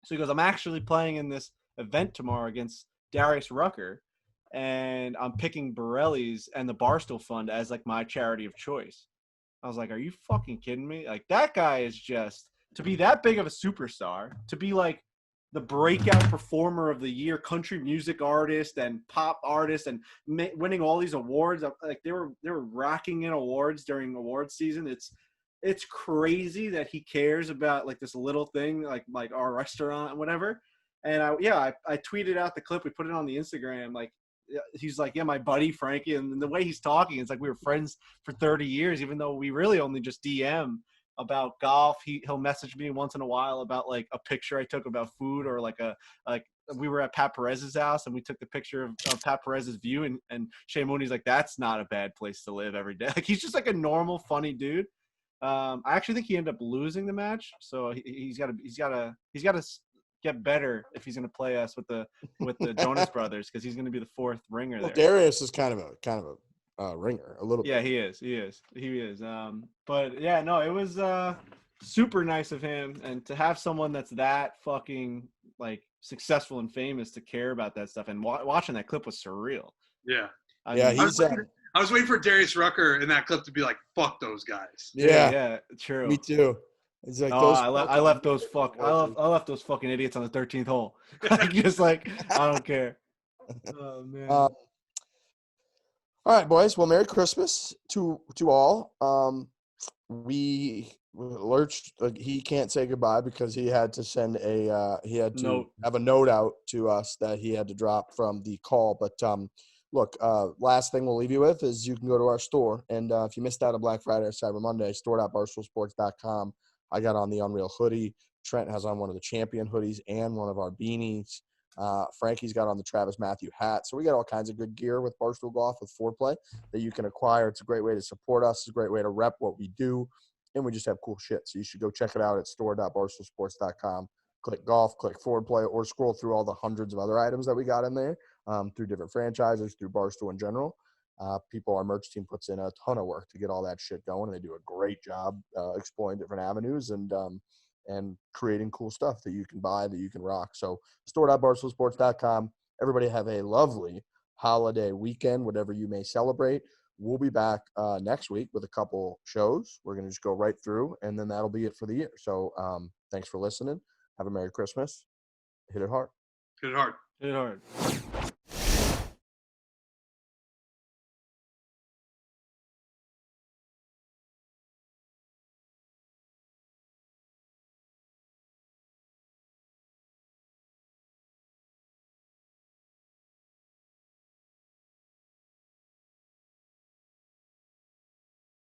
So he goes, I'm actually playing in this event tomorrow against Darius Rucker, and I'm picking Borelli's and the Barstool Fund as like my charity of choice. I was like, are you fucking kidding me? Like, that guy is just, to be that big of a superstar, to be like the breakout performer of the year, country music artist and pop artist, and winning all these awards. Like, they were racking in awards during awards season. It's crazy that he cares about like this little thing, like our restaurant and whatever. And I tweeted out the clip. We put it on the Instagram. Like, he's like, yeah, my buddy Frankie, and the way he's talking, it's like we were friends for 30 years, even though we really only just DM about golf. He'll message me once in a while about like a picture I took about food, or like we were at Pat Perez's house and we took the picture of Pat Perez's view, and Shea Mooney's like, that's not a bad place to live every day. Like, he's just like a normal, funny dude. I actually think he ended up losing the match, so he's got to get better if he's going to play us with the Jonas Brothers, because he's going to be the fourth ringer there. Darius is kind of a ringer a little bit. Yeah, he is. But yeah, no, it was super nice of him, and to have someone that's that fucking like successful and famous to care about that stuff, and watching that clip was surreal. Yeah. I Yeah, mean, I was waiting for Darius Rucker in that clip to be like, "Fuck those guys." yeah, true. me too. It's like Oh, those. I left those fucking idiots on the 13th hole. Just like I don't care. Oh man. All right, boys. Well, Merry Christmas to all. We Lurch, he can't say goodbye because he had to send he had to Note. have a note out to us that he had to drop from the call. But look, last thing we'll leave you with is you can go to our store, and if you missed out on Black Friday or Cyber Monday, store.barstoolsports.com. I got on the Unreal hoodie. Trent has on one of the champion hoodies and one of our beanies. Frankie's got on the Travis Matthew hat. So we got all kinds of good gear with Barstool Golf with Foreplay that you can acquire. It's a great way to support us. It's a great way to rep what we do. And we just have cool shit. So you should go check it out at store.barstoolsports.com. Click golf, click Foreplay, or scroll through all the hundreds of other items that we got in there through different franchises, through Barstool in general. Our merch team puts in a ton of work to get all that shit going. And they do a great job exploring different avenues and creating cool stuff that you can buy, that you can rock. So store.barstoolsports.com. Everybody have a lovely holiday weekend, whatever you may celebrate. We'll be back next week with a couple shows. We're going to just go right through, and then that'll be it for the year. So thanks for listening. Have a Merry Christmas. Hit it hard. Hit it hard. Hit it hard.